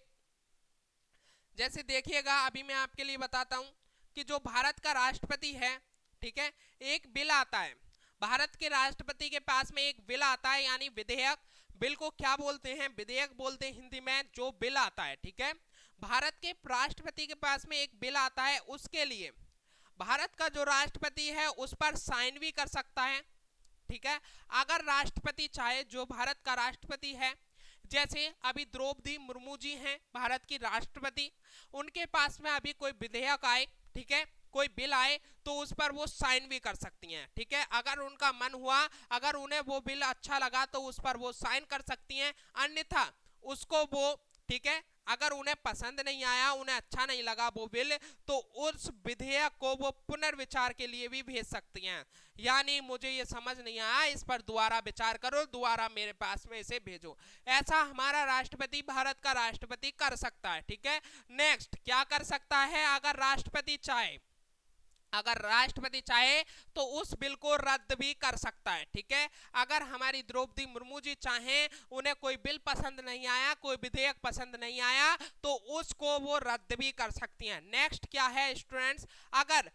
जैसे देखिएगा, अभी मैं आपके लिए बताता हूं कि जो भारत का राष्ट्रपति है, ठीक है, एक बिल आता है, भारत के राष्ट्रपति के पास में एक बिल आता है, यानी विधेयक। बिल को क्या बोलते हैं? विधेयक बोलते हैं हिंदी में। जो बिल आता है, ठीक है, भारत के राष्ट्रपति के पास में एक बिल आता है, उसके लिए भारत का जो राष्ट्रपति है उस पर साइन भी कर सकता है, ठीक है। अगर राष्ट्रपति चाहे, जो भारत का राष्ट्रपति है, जैसे अभी द्रौपदी मुर्मू जी हैं भारत की राष्ट्रपति, उनके पास में अभी कोई विधेयक आए, ठीक है, कोई बिल आए, तो उस पर वो साइन भी कर सकती हैं, ठीक है। अगर उनका मन हुआ, अगर उन्हें वो बिल अच्छा लगा तो उस पर वो साइन कर सकती हैं, अन्यथा उसको वो, ठीक है, अगर उन्हें पसंद नहीं आया, उन्हें अच्छा नहीं लगा वो बिल, तो उस विधेयक को वो पुनर्विचार के लिए भी भेज सकती हैं। यानी मुझे ये समझ नहीं आया, इस पर दोबारा विचार करो, दोबारा मेरे पास में इसे भेजो। ऐसा हमारा राष्ट्रपति, भारत का राष्ट्रपति कर सकता है, ठीक है। नेक्स्ट क्या कर सकता है? अगर राष्ट्रपति चाहे, अगर राष्ट्रपति चाहे तो उस बिल को रद्द भी कर सकता है, ठीक है। अगर हमारी द्रौपदी मुर्मू जी चाहें, उन्हें कोई बिल पसंद नहीं आया, कोई विधेयक पसंद नहीं आया, तो उसको वो रद्द भी कर सकती हैं। नेक्स्ट क्या है स्टूडेंट्स? अगर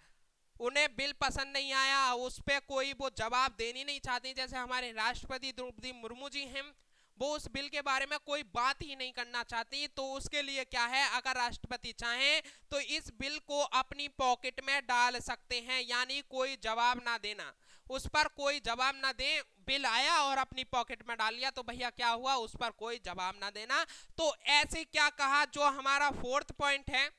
उन्हें बिल पसंद नहीं आया, उस पर कोई वो जवाब देनी नहीं चाहती, जैसे हमारे राष्ट्रपति द्रौपदी मुर्मू जी हैं, वो उस बिल के बारे में कोई बात ही नहीं करना चाहती, तो उसके लिए क्या है, अगर राष्ट्रपति चाहें तो इस बिल को अपनी पॉकेट में डाल सकते हैं, यानी कोई जवाब ना देना, उस पर कोई जवाब ना दे। बिल आया और अपनी पॉकेट में डाल लिया, तो भैया क्या हुआ, उस पर कोई जवाब ना देना। तो ऐसे क्या कहा, जो हमारा फोर्थ पॉइंट है,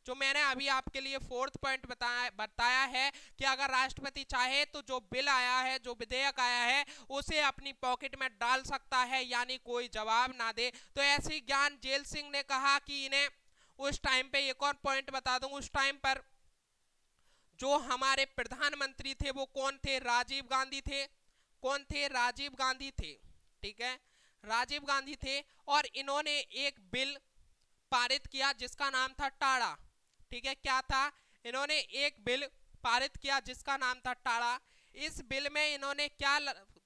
जो मैंने अभी आपके लिए फोर्थ पॉइंट बताया है कि अगर राष्ट्रपति चाहे तो जो बिल आया है, जो विधेयक आया है, उसे अपनी पॉकेट में डाल सकता है, यानी कोई जवाब ना दे। तो ऐसे ही ज्ञान जेल सिंह ने कहा कि इन्हें उस टाइम पे, एक और पॉइंट बता दूं, उस टाइम पर जो हमारे प्रधानमंत्री थे वो कौन थे? राजीव गांधी थे। कौन थे? राजीव गांधी थे, ठीक है, राजीव गांधी थे। और इन्होंने एक बिल पारित किया जिसका नाम था टाड़ा, ठीक है। क्या था? इन्होंने एक बिल पारित किया जिसका नाम था टाड़ा। इस बिल में इन्होंने क्या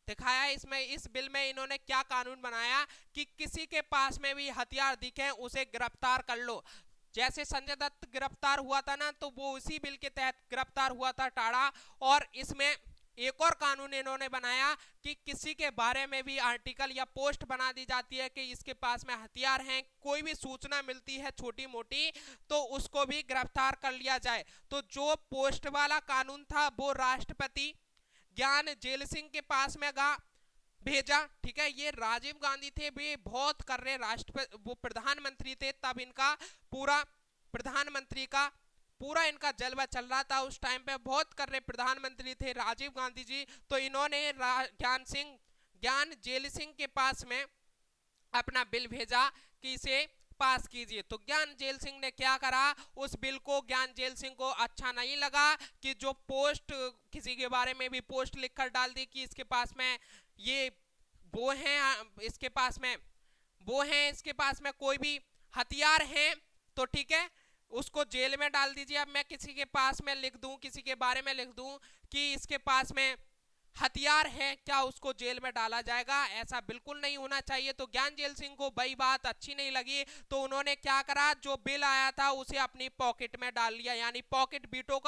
दिखाया, इसमें इस बिल में इन्होंने क्या कानून बनाया कि किसी के पास में भी हथियार दिखे उसे गिरफ्तार कर लो। जैसे संजय दत्त गिरफ्तार हुआ था ना, तो वो उसी बिल के तहत गिरफ्तार हुआ था, टाड़ा। और इसमें एक और कानून इन्होंने बनाया कि किसी के बारे में भी आर्टिकल या पोस्ट बना दी जाती है कि इसके पास में हथियार हैं, कोई भी सूचना मिलती है छोटी मोटी, तो उसको भी गिरफ्तार कर लिया जाए। तो जो पोस्ट वाला कानून था वो राष्ट्रपति ज्ञान जेल सिंह के पास में भेजा, ठीक है। ये राजीव गांधी थे, वे बहुत कर रहे राष्ट्रपति, वो प्रधानमंत्री थे तब, इनका पूरा प्रधानमंत्री का पूरा इनका जलवा चल रहा था उस टाइम पे, बहुत कर रहे प्रधानमंत्री थे राजीव गांधी जी। तो इन्होंने ज्ञान जेल सिंह के पास में अपना बिल भेजा कि इसे पास कीजिए। तो ज्ञान जेल सिंह ने क्या करा, उस बिल को ज्ञान जेल सिंह को अच्छा नहीं लगा कि जो पोस्ट, किसी के बारे में भी पोस्ट लिखकर डाल दी कि इसके पास में ये वो हैं, इसके पास में वो हैं, इसके पास में कोई भी हथियार हैं, तो ठीक है, उसको जेल में डाल दीजिए। अब मैं किसी के पास में लिख दूं, किसी के बारे में लिख दूं कि इसके पास में हथियार है, क्या उसको जेल में डाला जाएगा? ऐसा बिल्कुल नहीं होना चाहिए। तो ज्ञान जेल सिंह को वही बात अच्छी नहीं लगी, तो उन्होंने क्या करा, जो बिल आया था उसे अपनी पॉकेट में डाल लिया, यानी पॉकेट वीटो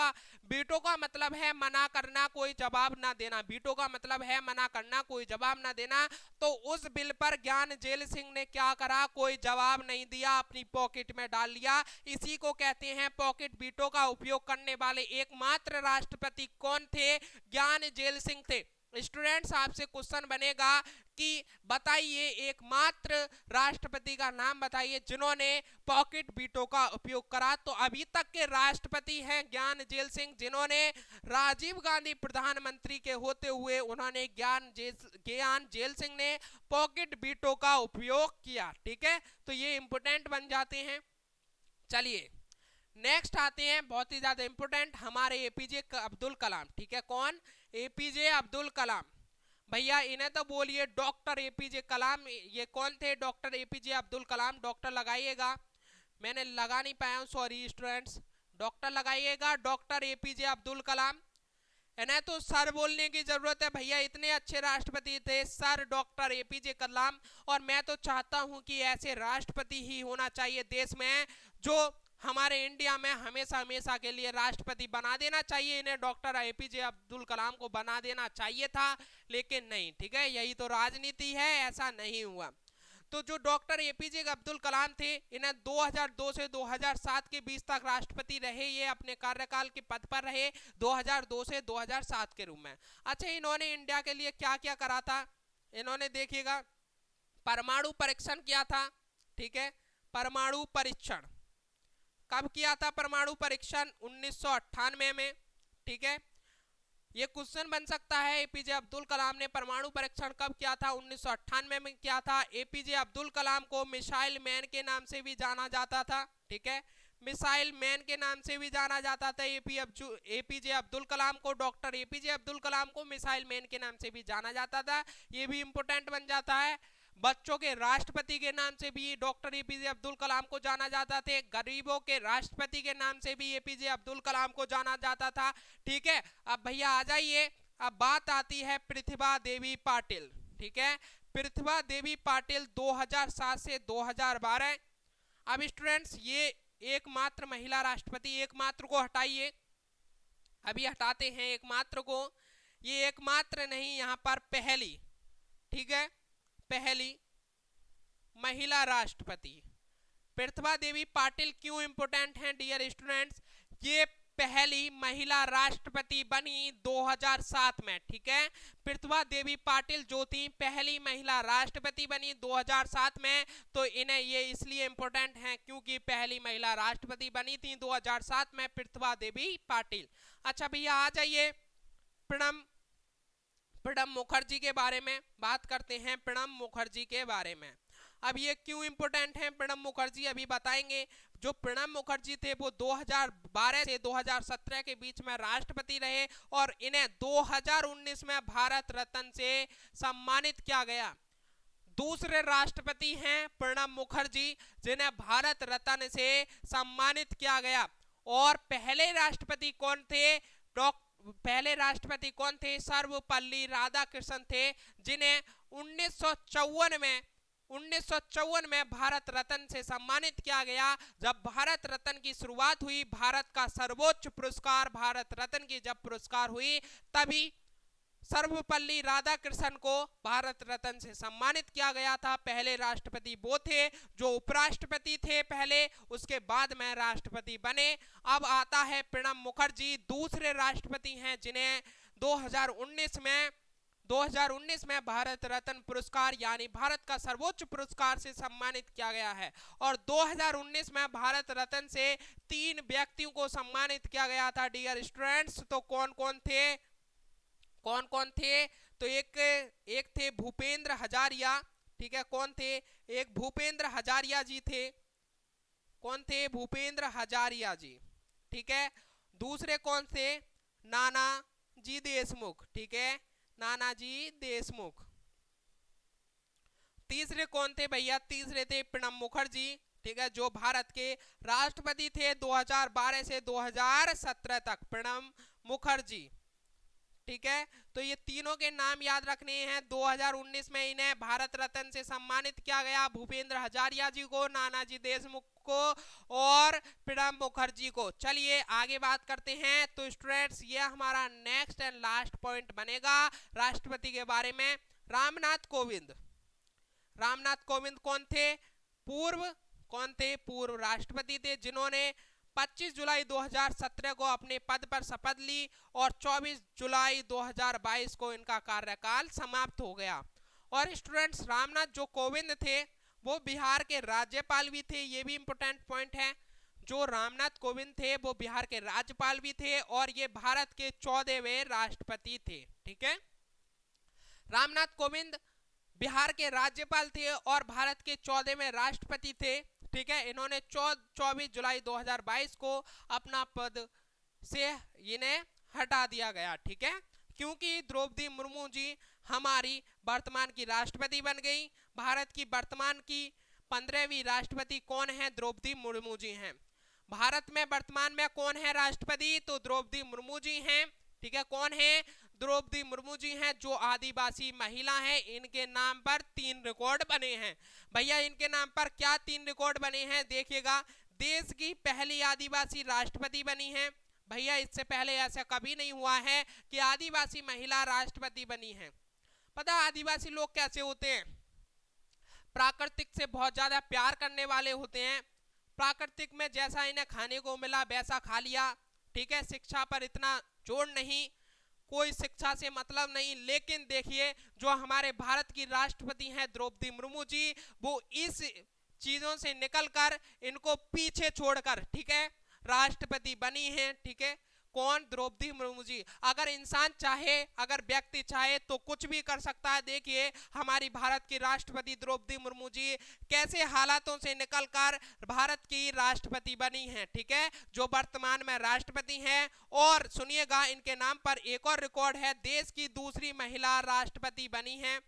का मतलब है मना करना, कोई जवाब ना देना। वीटो का मतलब है मना करना, कोई जवाब ना देना। तो उस बिल पर ज्ञान जेल सिंह ने क्या करा, कोई जवाब नहीं दिया, अपनी पॉकेट में डाल लिया। इसी को कहते हैं पॉकेट वीटो का उपयोग करने वाले एकमात्र राष्ट्रपति कौन थे? ज्ञान जेल सिंह थे। स्टूडेंट्स, आपसे क्वेश्चन बनेगा कि बताइए एकमात्र राष्ट्रपति का नाम बताइए जिन्होंने पॉकेट वीटो का उपयोग करा। तो अभी तक के राष्ट्रपति हैं ज्ञान जेल सिंह, जिन्होंने राजीव गांधी प्रधानमंत्री के होते हुए उन्होंने ज्ञान जेल सिंह ने पॉकेट वीटो का उपयोग किया, ठीक है। तो ये इंपोर्टेंट बन जाते हैं। चलिए नेक्स्ट आते हैं बहुत ही ज्यादा इंपोर्टेंट, हमारे एपीजे अब्दुल कलाम। ठीक है, कौन? एपीजे अब्दुल कलाम। भैया इन्हें तो बोलिए डॉक्टर एपीजे कलाम। ये कौन थे? Doctor APJ Abdul Kalam. Doctor लगाइएगा, मैंने लगा नहीं पाया हूं, सॉरी स्टूडेंट्स। डॉक्टर लगाइएगा, डॉक्टर एपीजे अब्दुल कलाम। इन्हें तो सर बोलने की जरूरत है भैया, इतने अच्छे राष्ट्रपति थे सर डॉक्टर एपीजे कलाम। और मैं तो चाहता हूं कि ऐसे राष्ट्रपति ही होना चाहिए देश में, जो हमारे इंडिया में हमेशा हमेशा के लिए राष्ट्रपति बना देना चाहिए। इन्हें डॉक्टर एपीजे अब्दुल कलाम को बना देना चाहिए था, लेकिन नहीं। ठीक है, यही तो राजनीति है, ऐसा नहीं हुआ। तो जो डॉक्टर एपीजे अब्दुल कलाम थे, इन्हें 2002 से 2007 के बीच तक राष्ट्रपति रहे, ये अपने कार्यकाल के पद पर रहे 2002 से 2007 के रूप में। अच्छा, इन्होंने इंडिया के लिए क्या क्या करा था? इन्होंने देखिएगा परमाणु परीक्षण किया था। ठीक है, परमाणु परीक्षण कब किया था? परमाणु परीक्षण 1998 में। ठीक है, ये क्वेश्चन बन सकता है, एपीजे अब्दुल कलाम ने परमाणु परीक्षण कब किया था? 1998 में किया था। एपीजे अब्दुल कलाम को मिसाइल मैन के नाम से भी जाना जाता था। ठीक है, मिसाइल मैन के नाम से भी जाना जाता था एपीजे अब्दुल कलाम को। डॉक्टर एपीजे अब्दुल कलाम को मिसाइल मैन के नाम से भी जाना जाता था, ये भी इंपोर्टेंट बन जाता है। बच्चों के राष्ट्रपति के नाम से भी डॉक्टर एपीजे अब्दुल कलाम को जाना जाता थे, गरीबों के राष्ट्रपति के नाम से भी एपीजे अब्दुल कलाम को जाना जाता था। ठीक है, अब भैया आ जाइए, अब बात आती है प्रतिभा देवी पाटिल। ठीक है, प्रतिभा देवी पाटिल 2007 से 2012। अब स्टूडेंट्स ये एकमात्र महिला राष्ट्रपति, एकमात्र को हटाइए, अभी हटाते हैं एकमात्र को। ये एकमात्र नहीं, यहां पर पहली, ठीक है, पहली महिला राष्ट्रपति प्रतिभा देवी पाटिल। क्यों इंपोर्टेंट है डियर स्टूडेंट्स? ये पहली महिला राष्ट्रपति बनी 2007 में। ठीक है, प्रतिभा देवी पाटिल जो थी पहली महिला राष्ट्रपति बनी 2007 में। तो इन्हें ये इसलिए इंपोर्टेंट है क्योंकि पहली महिला राष्ट्रपति बनी थी 2007 में प्रतिभा देवी पाटिल। अच्छा भैया आ जाइए, प्रणब प्रणब मुखर्जी के बारे में बात करते हैं। प्रणब मुखर्जी के बारे में, अब ये क्यों इंपोर्टेंट है प्रणब मुखर्जी, अभी बताएंगे। जो प्रणब मुखर्जी थे वो 2012 से 2017 के बीच में राष्ट्रपति रहे, और इन्हें 2019 में भारत रत्न से सम्मानित किया गया। दूसरे राष्ट्रपति हैं प्रणब मुखर्जी जिन्हें भारत रत्न से सम्मानित किया गया। और पहले राष्ट्रपति कौन थे? पहले राष्ट्रपति कौन थे? सर्वपल्ली राधाकृष्णन थे, जिन्हें 1954 में भारत रत्न से सम्मानित किया गया। जब भारत रत्न की शुरुआत हुई, भारत का सर्वोच्च पुरस्कार भारत रत्न की जब पुरस्कार हुई, तभी सर्वपल्ली राधाकृष्णन को भारत रत्न से सम्मानित किया गया था। पहले राष्ट्रपति वो थे जो उपराष्ट्रपति थे पहले, उसके बाद में राष्ट्रपति बने। अब आता है प्रणब मुखर्जी, दूसरे राष्ट्रपति हैं जिन्हें 2019 में भारत रत्न पुरस्कार यानी भारत का सर्वोच्च पुरस्कार से सम्मानित किया गया है। और 2019 में भारत रत्न से 3 व्यक्तियों को सम्मानित किया गया था डियर स्टूडेंट्स। तो कौन कौन थे? कौन कौन थे? तो एक थे भूपेंद्र हजारिया। ठीक है, कौन थे? एक भूपेंद्र हजारिया जी थे। कौन थे? भूपेंद्र हजारिया जी। ठीक है, दूसरे कौन थे? नानाजी देशमुख। ठीक है, नानाजी देशमुख। तीसरे कौन थे भैया? तीसरे थे प्रणब मुखर्जी। ठीक है, जो भारत के राष्ट्रपति थे 2012 से 2017 तक, प्रणब मुखर्जी। ठीक है, तो ये तीनों के नाम याद रखने हैं। 2019 में इन्हें भारत रत्न से सम्मानित किया गया, भूपेंद्र हजारिया जी को, नानाजी देशमुख को और प्रणब मुखर्जी को। चलिए आगे बात करते हैं। तो स्टूडेंट्स ये हमारा नेक्स्ट एंड लास्ट पॉइंट बनेगा राष्ट्रपति के बारे में। रामनाथ कोविंद। रामनाथ कोविंद कौन थे? पूर्व राष्ट्रपति थे, जिन्होंने 25 जुलाई 2017 को अपने पद पर शपथ ली और 24 जुलाई 2022 को इनका कार्यकाल समाप्त हो गया। और स्टूडेंट्स रामनाथ जो कोविंद थे वो बिहार के राज्यपाल भी थे, ये भी इंपोर्टेंट पॉइंट है। जो रामनाथ कोविंद थे वो बिहार के राज्यपाल भी थे और ये भारत के 14वें राष्ट्रपति थे। ठीक है, रामनाथ कोविंद बिहार के राज्यपाल थे और भारत के 14वें राष्ट्रपति थे। ठीक है, इन्होंने 24 जुलाई 2022 को अपना पद से इन्हें हटा दिया गया। ठीक है, क्योंकि द्रौपदी मुर्मू जी हमारी वर्तमान की राष्ट्रपति बन गई। भारत की वर्तमान की 15वीं राष्ट्रपति कौन है? द्रौपदी मुर्मू जी हैं। भारत में वर्तमान में कौन है राष्ट्रपति? तो द्रौपदी मुर्मू जी हैं। ठीक है, कौन है? द्रौपदी मुर्मू जी हैं, जो आदिवासी महिला हैं। इनके नाम पर 3 रिकॉर्ड बने हैं। भैया इनके नाम पर क्या 3 रिकॉर्ड बने हैं? देखिएगा, देश की पहली आदिवासी राष्ट्रपति बनी है। भैया इससे पहले ऐसा कभी नहीं हुआ है कि आदिवासी महिला राष्ट्रपति बनी है। पता आदिवासी लोग कैसे होते हैं? प्राकृतिक से बहुत ज्यादा प्यार करने वाले होते हैं। प्राकृतिक में जैसा इन्हें खाने को मिला वैसा खा लिया। ठीक है, शिक्षा पर इतना जोर नहीं, कोई शिक्षा से मतलब नहीं। लेकिन देखिए, जो हमारे भारत की राष्ट्रपति हैं द्रौपदी मुर्मू जी, वो इस चीजों से निकलकर, इनको पीछे छोड़कर, ठीक है, राष्ट्रपति बनी हैं। ठीक है, कौन? द्रौपदी मुर्मू जी। अगर इंसान चाहे, अगर व्यक्ति चाहे तो कुछ भी कर सकता है। देखिए हमारी भारत की राष्ट्रपति द्रौपदी मुर्मू जी कैसे हालातों से निकलकर भारत की राष्ट्रपति बनी हैं। ठीक है, जो वर्तमान में राष्ट्रपति हैं। और सुनिएगा, इनके नाम पर एक और रिकॉर्ड है, देश की दूसरी महिला राष्ट्रपति बनी है।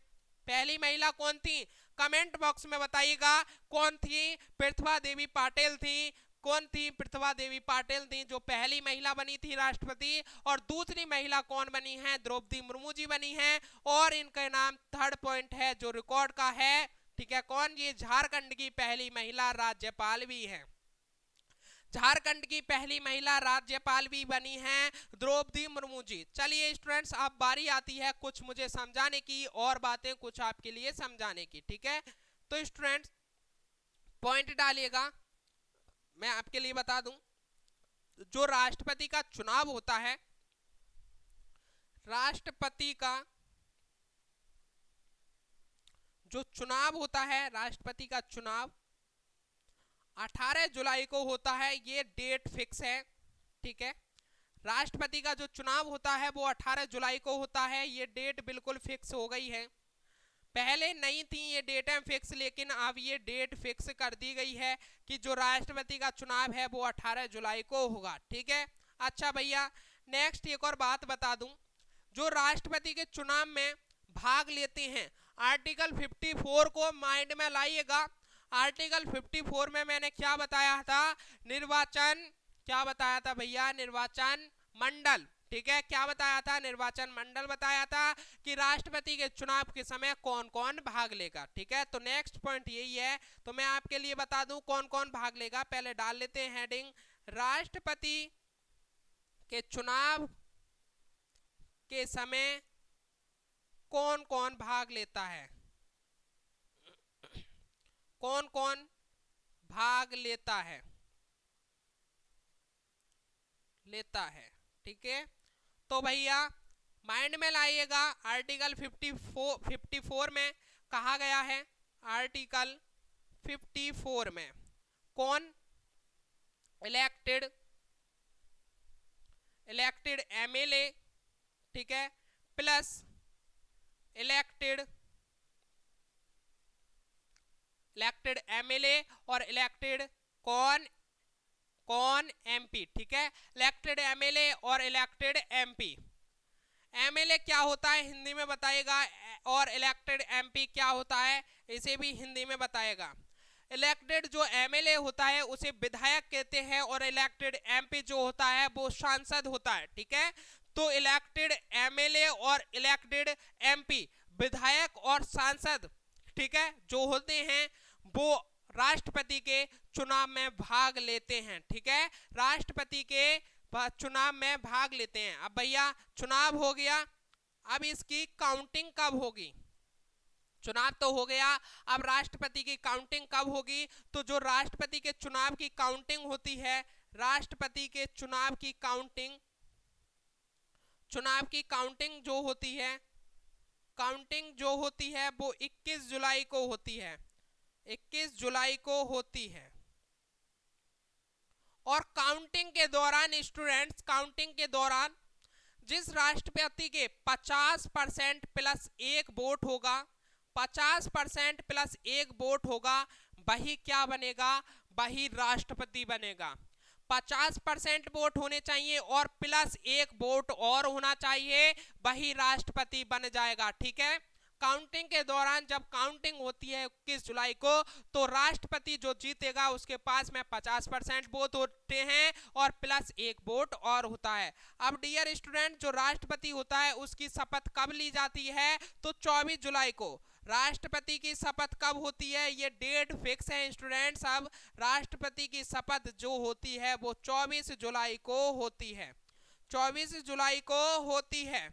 पहली महिला कौन थी? कमेंट बॉक्स में बताइएगा कौन थी। प्रतिभा देवी पाटिल थी। कौन थी? प्रतिभा देवी पाटिल थी, जो पहली महिला बनी थी राष्ट्रपति। और दूसरी महिला कौन बनी है? द्रौपदी मुर्मू जी बनी है। और इनका नाम 3rd पॉइंट है जो रिकॉर्ड का है। ठीक है, कौन? ये झारखंड की पहली महिला राज्यपाल भी है। झारखंड की पहली महिला राज्यपाल भी बनी हैं द्रौपदी मुर्मू जी। चलिए स्टूडेंट्स, अब बारी आती है कुछ मुझे समझाने की और बातें कुछ आपके लिए समझाने की। ठीक है, तो स्टूडेंट्स पॉइंट डालिएगा। मैं आपके लिए बता दूं, जो राष्ट्रपति का चुनाव होता है, राष्ट्रपति का जो चुनाव होता है, राष्ट्रपति का चुनाव 18 जुलाई को होता है। ये डेट फिक्स है। ठीक है, राष्ट्रपति का जो चुनाव होता है वो 18 जुलाई को होता है। ये डेट बिल्कुल फिक्स हो गई है। पहले नहीं थी ये डेटें फिक्स, लेकिन अब ये डेट फिक्स कर दी गई है कि जो राष्ट्रपति का चुनाव है वो 18 जुलाई को होगा। ठीक है, अच्छा भैया नेक्स्ट एक और बात बता दूं, जो राष्ट्रपति के चुनाव में भाग लेते हैं, आर्टिकल 54 को माइंड में लाइएगा। आर्टिकल 54 में मैंने क्या बताया था? निर्वाचन, क्या बताया था भैया? निर्वाचन मंडल। ठीक है, क्या बताया था? निर्वाचन मंडल बताया था कि राष्ट्रपति के चुनाव के समय कौन कौन भाग लेगा। ठीक है, तो नेक्स्ट पॉइंट यही है। तो मैं आपके लिए बता दूं कौन कौन भाग लेगा। पहले डाल लेते हैं हेडिंग, राष्ट्रपति के चुनाव के समय कौन कौन भाग लेता है, कौन कौन भाग लेता है। ठीक है, तो भैया माइंड में लाइएगा, आर्टिकल 54 में कहा गया है, आर्टिकल 54 में कौन? इलेक्टेड एमएलए, ठीक है, प्लस इलेक्टेड एमएलए और इलेक्टेड कौन एमपी। ठीक है, इलेक्टेड एमएलए और इलेक्टेड एमपी। एमएलए क्या होता है हिंदी में बताएगा, और इलेक्टेड एमपी क्या होता है इसे भी हिंदी में बताएगा। इलेक्टेड जो एमएलए होता है उसे विधायक कहते हैं, और इलेक्टेड एमपी जो होता है वो सांसद होता है। ठीक है, तो इलेक्टेड एमएलए और इलेक्टेड एमपी, विधायक और सांसद, ठीक है, जो होते हैं वो राष्ट्रपति के चुनाव में भाग लेते हैं। ठीक है, राष्ट्रपति के चुनाव में भाग लेते हैं। अब भैया चुनाव हो गया, अब इसकी काउंटिंग कब होगी? चुनाव तो हो गया, अब राष्ट्रपति की काउंटिंग कब होगी? तो जो राष्ट्रपति के चुनाव की काउंटिंग होती है, राष्ट्रपति के चुनाव की काउंटिंग जो होती है, वो 21 जुलाई को होती है। 21 जुलाई को होती है। और काउंटिंग के दौरान स्टूडेंट्स, जिस राष्ट्रपति के 50% प्लस 1 वोट होगा, 50% प्लस 1 वोट होगा, वही क्या बनेगा, वही राष्ट्रपति बनेगा। 50% वोट होने चाहिए और प्लस एक वोट और होना चाहिए, वही राष्ट्रपति बन जाएगा। ठीक है, काउंटिंग के दौरान जब काउंटिंग होती है 21 जुलाई को, तो राष्ट्रपति जो जीतेगा उसके पास में 50% वोट होते हैं और प्लस एक वोट और होता है। अब डियर स्टूडेंट, जो राष्ट्रपति होता है उसकी शपथ कब ली जाती है, तो 24 जुलाई को। राष्ट्रपति की शपथ कब होती है, ये डेट फिक्स है स्टूडेंट्स। अब राष्ट्रपति की शपथ जो होती है वो 24 जुलाई को होती है। 24 जुलाई को होती है।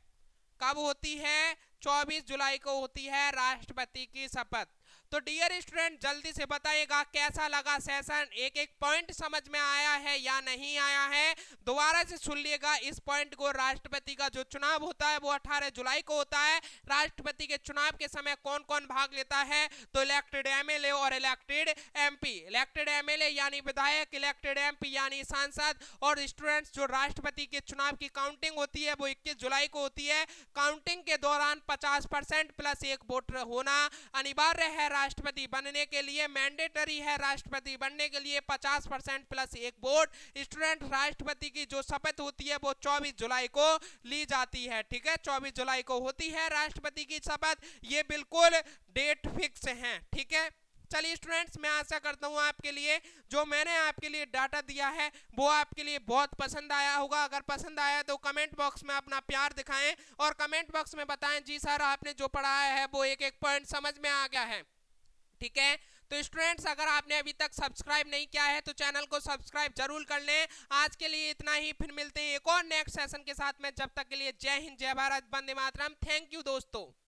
कब होती है, 24 जुलाई को होती है राष्ट्रपति की शपथ। तो डियर स्टूडेंट, जल्दी से बताइएगा कैसा लगा सेशन, एक एक पॉइंट समझ में आया है या नहीं आया है। दोबारा से सुन लिएगा इस पॉइंट को। राष्ट्रपति का जो चुनाव होता है वो 18 जुलाई को होता है। राष्ट्रपति के चुनाव के समय कौन कौन भाग लेता है, तो इलेक्टेड एमएलए और इलेक्टेड एमपी। इलेक्टेड एमएलए यानी विधायक, इलेक्टेड एमपी यानी सांसद। और स्टूडेंट्स, जो राष्ट्रपति के चुनाव की काउंटिंग होती है वो 21 जुलाई को होती है। काउंटिंग के दौरान 50% प्लस एक वोट होना अनिवार्य है राष्ट्रपति बनने के लिए, मैंडेटरी है राष्ट्रपति बनने के लिए 50% प्लस एक वोट। स्टूडेंट, राष्ट्रपति की जो शपथ होती है वो 24 जुलाई को ली जाती है। ठीक है, 24 जुलाई को होती है राष्ट्रपति की शपथ, ये बिल्कुल डेट फिक्स है। ठीक है, चलिए स्टूडेंट्स, मैं आशा करता हूँ आपके लिए जो मैंने आपके लिए डाटा दिया है वो आपके लिए बहुत पसंद आया होगा। अगर पसंद आया तो कमेंट बॉक्स में अपना प्यार दिखाएं और कमेंट बॉक्स में बताएं जी सर आपने जो पढ़ाया है वो एक एक पॉइंट समझ में आ गया है। ठीक है, तो स्टूडेंट्स, अगर आपने अभी तक सब्सक्राइब नहीं किया है तो चैनल को सब्सक्राइब जरूर कर लें। आज के लिए इतना ही, फिर मिलते हैं एक और नेक्स्ट सेशन के साथ में। जब तक के लिए जय हिंद, जय भारत, वंदे मातरम। थैंक यू दोस्तों।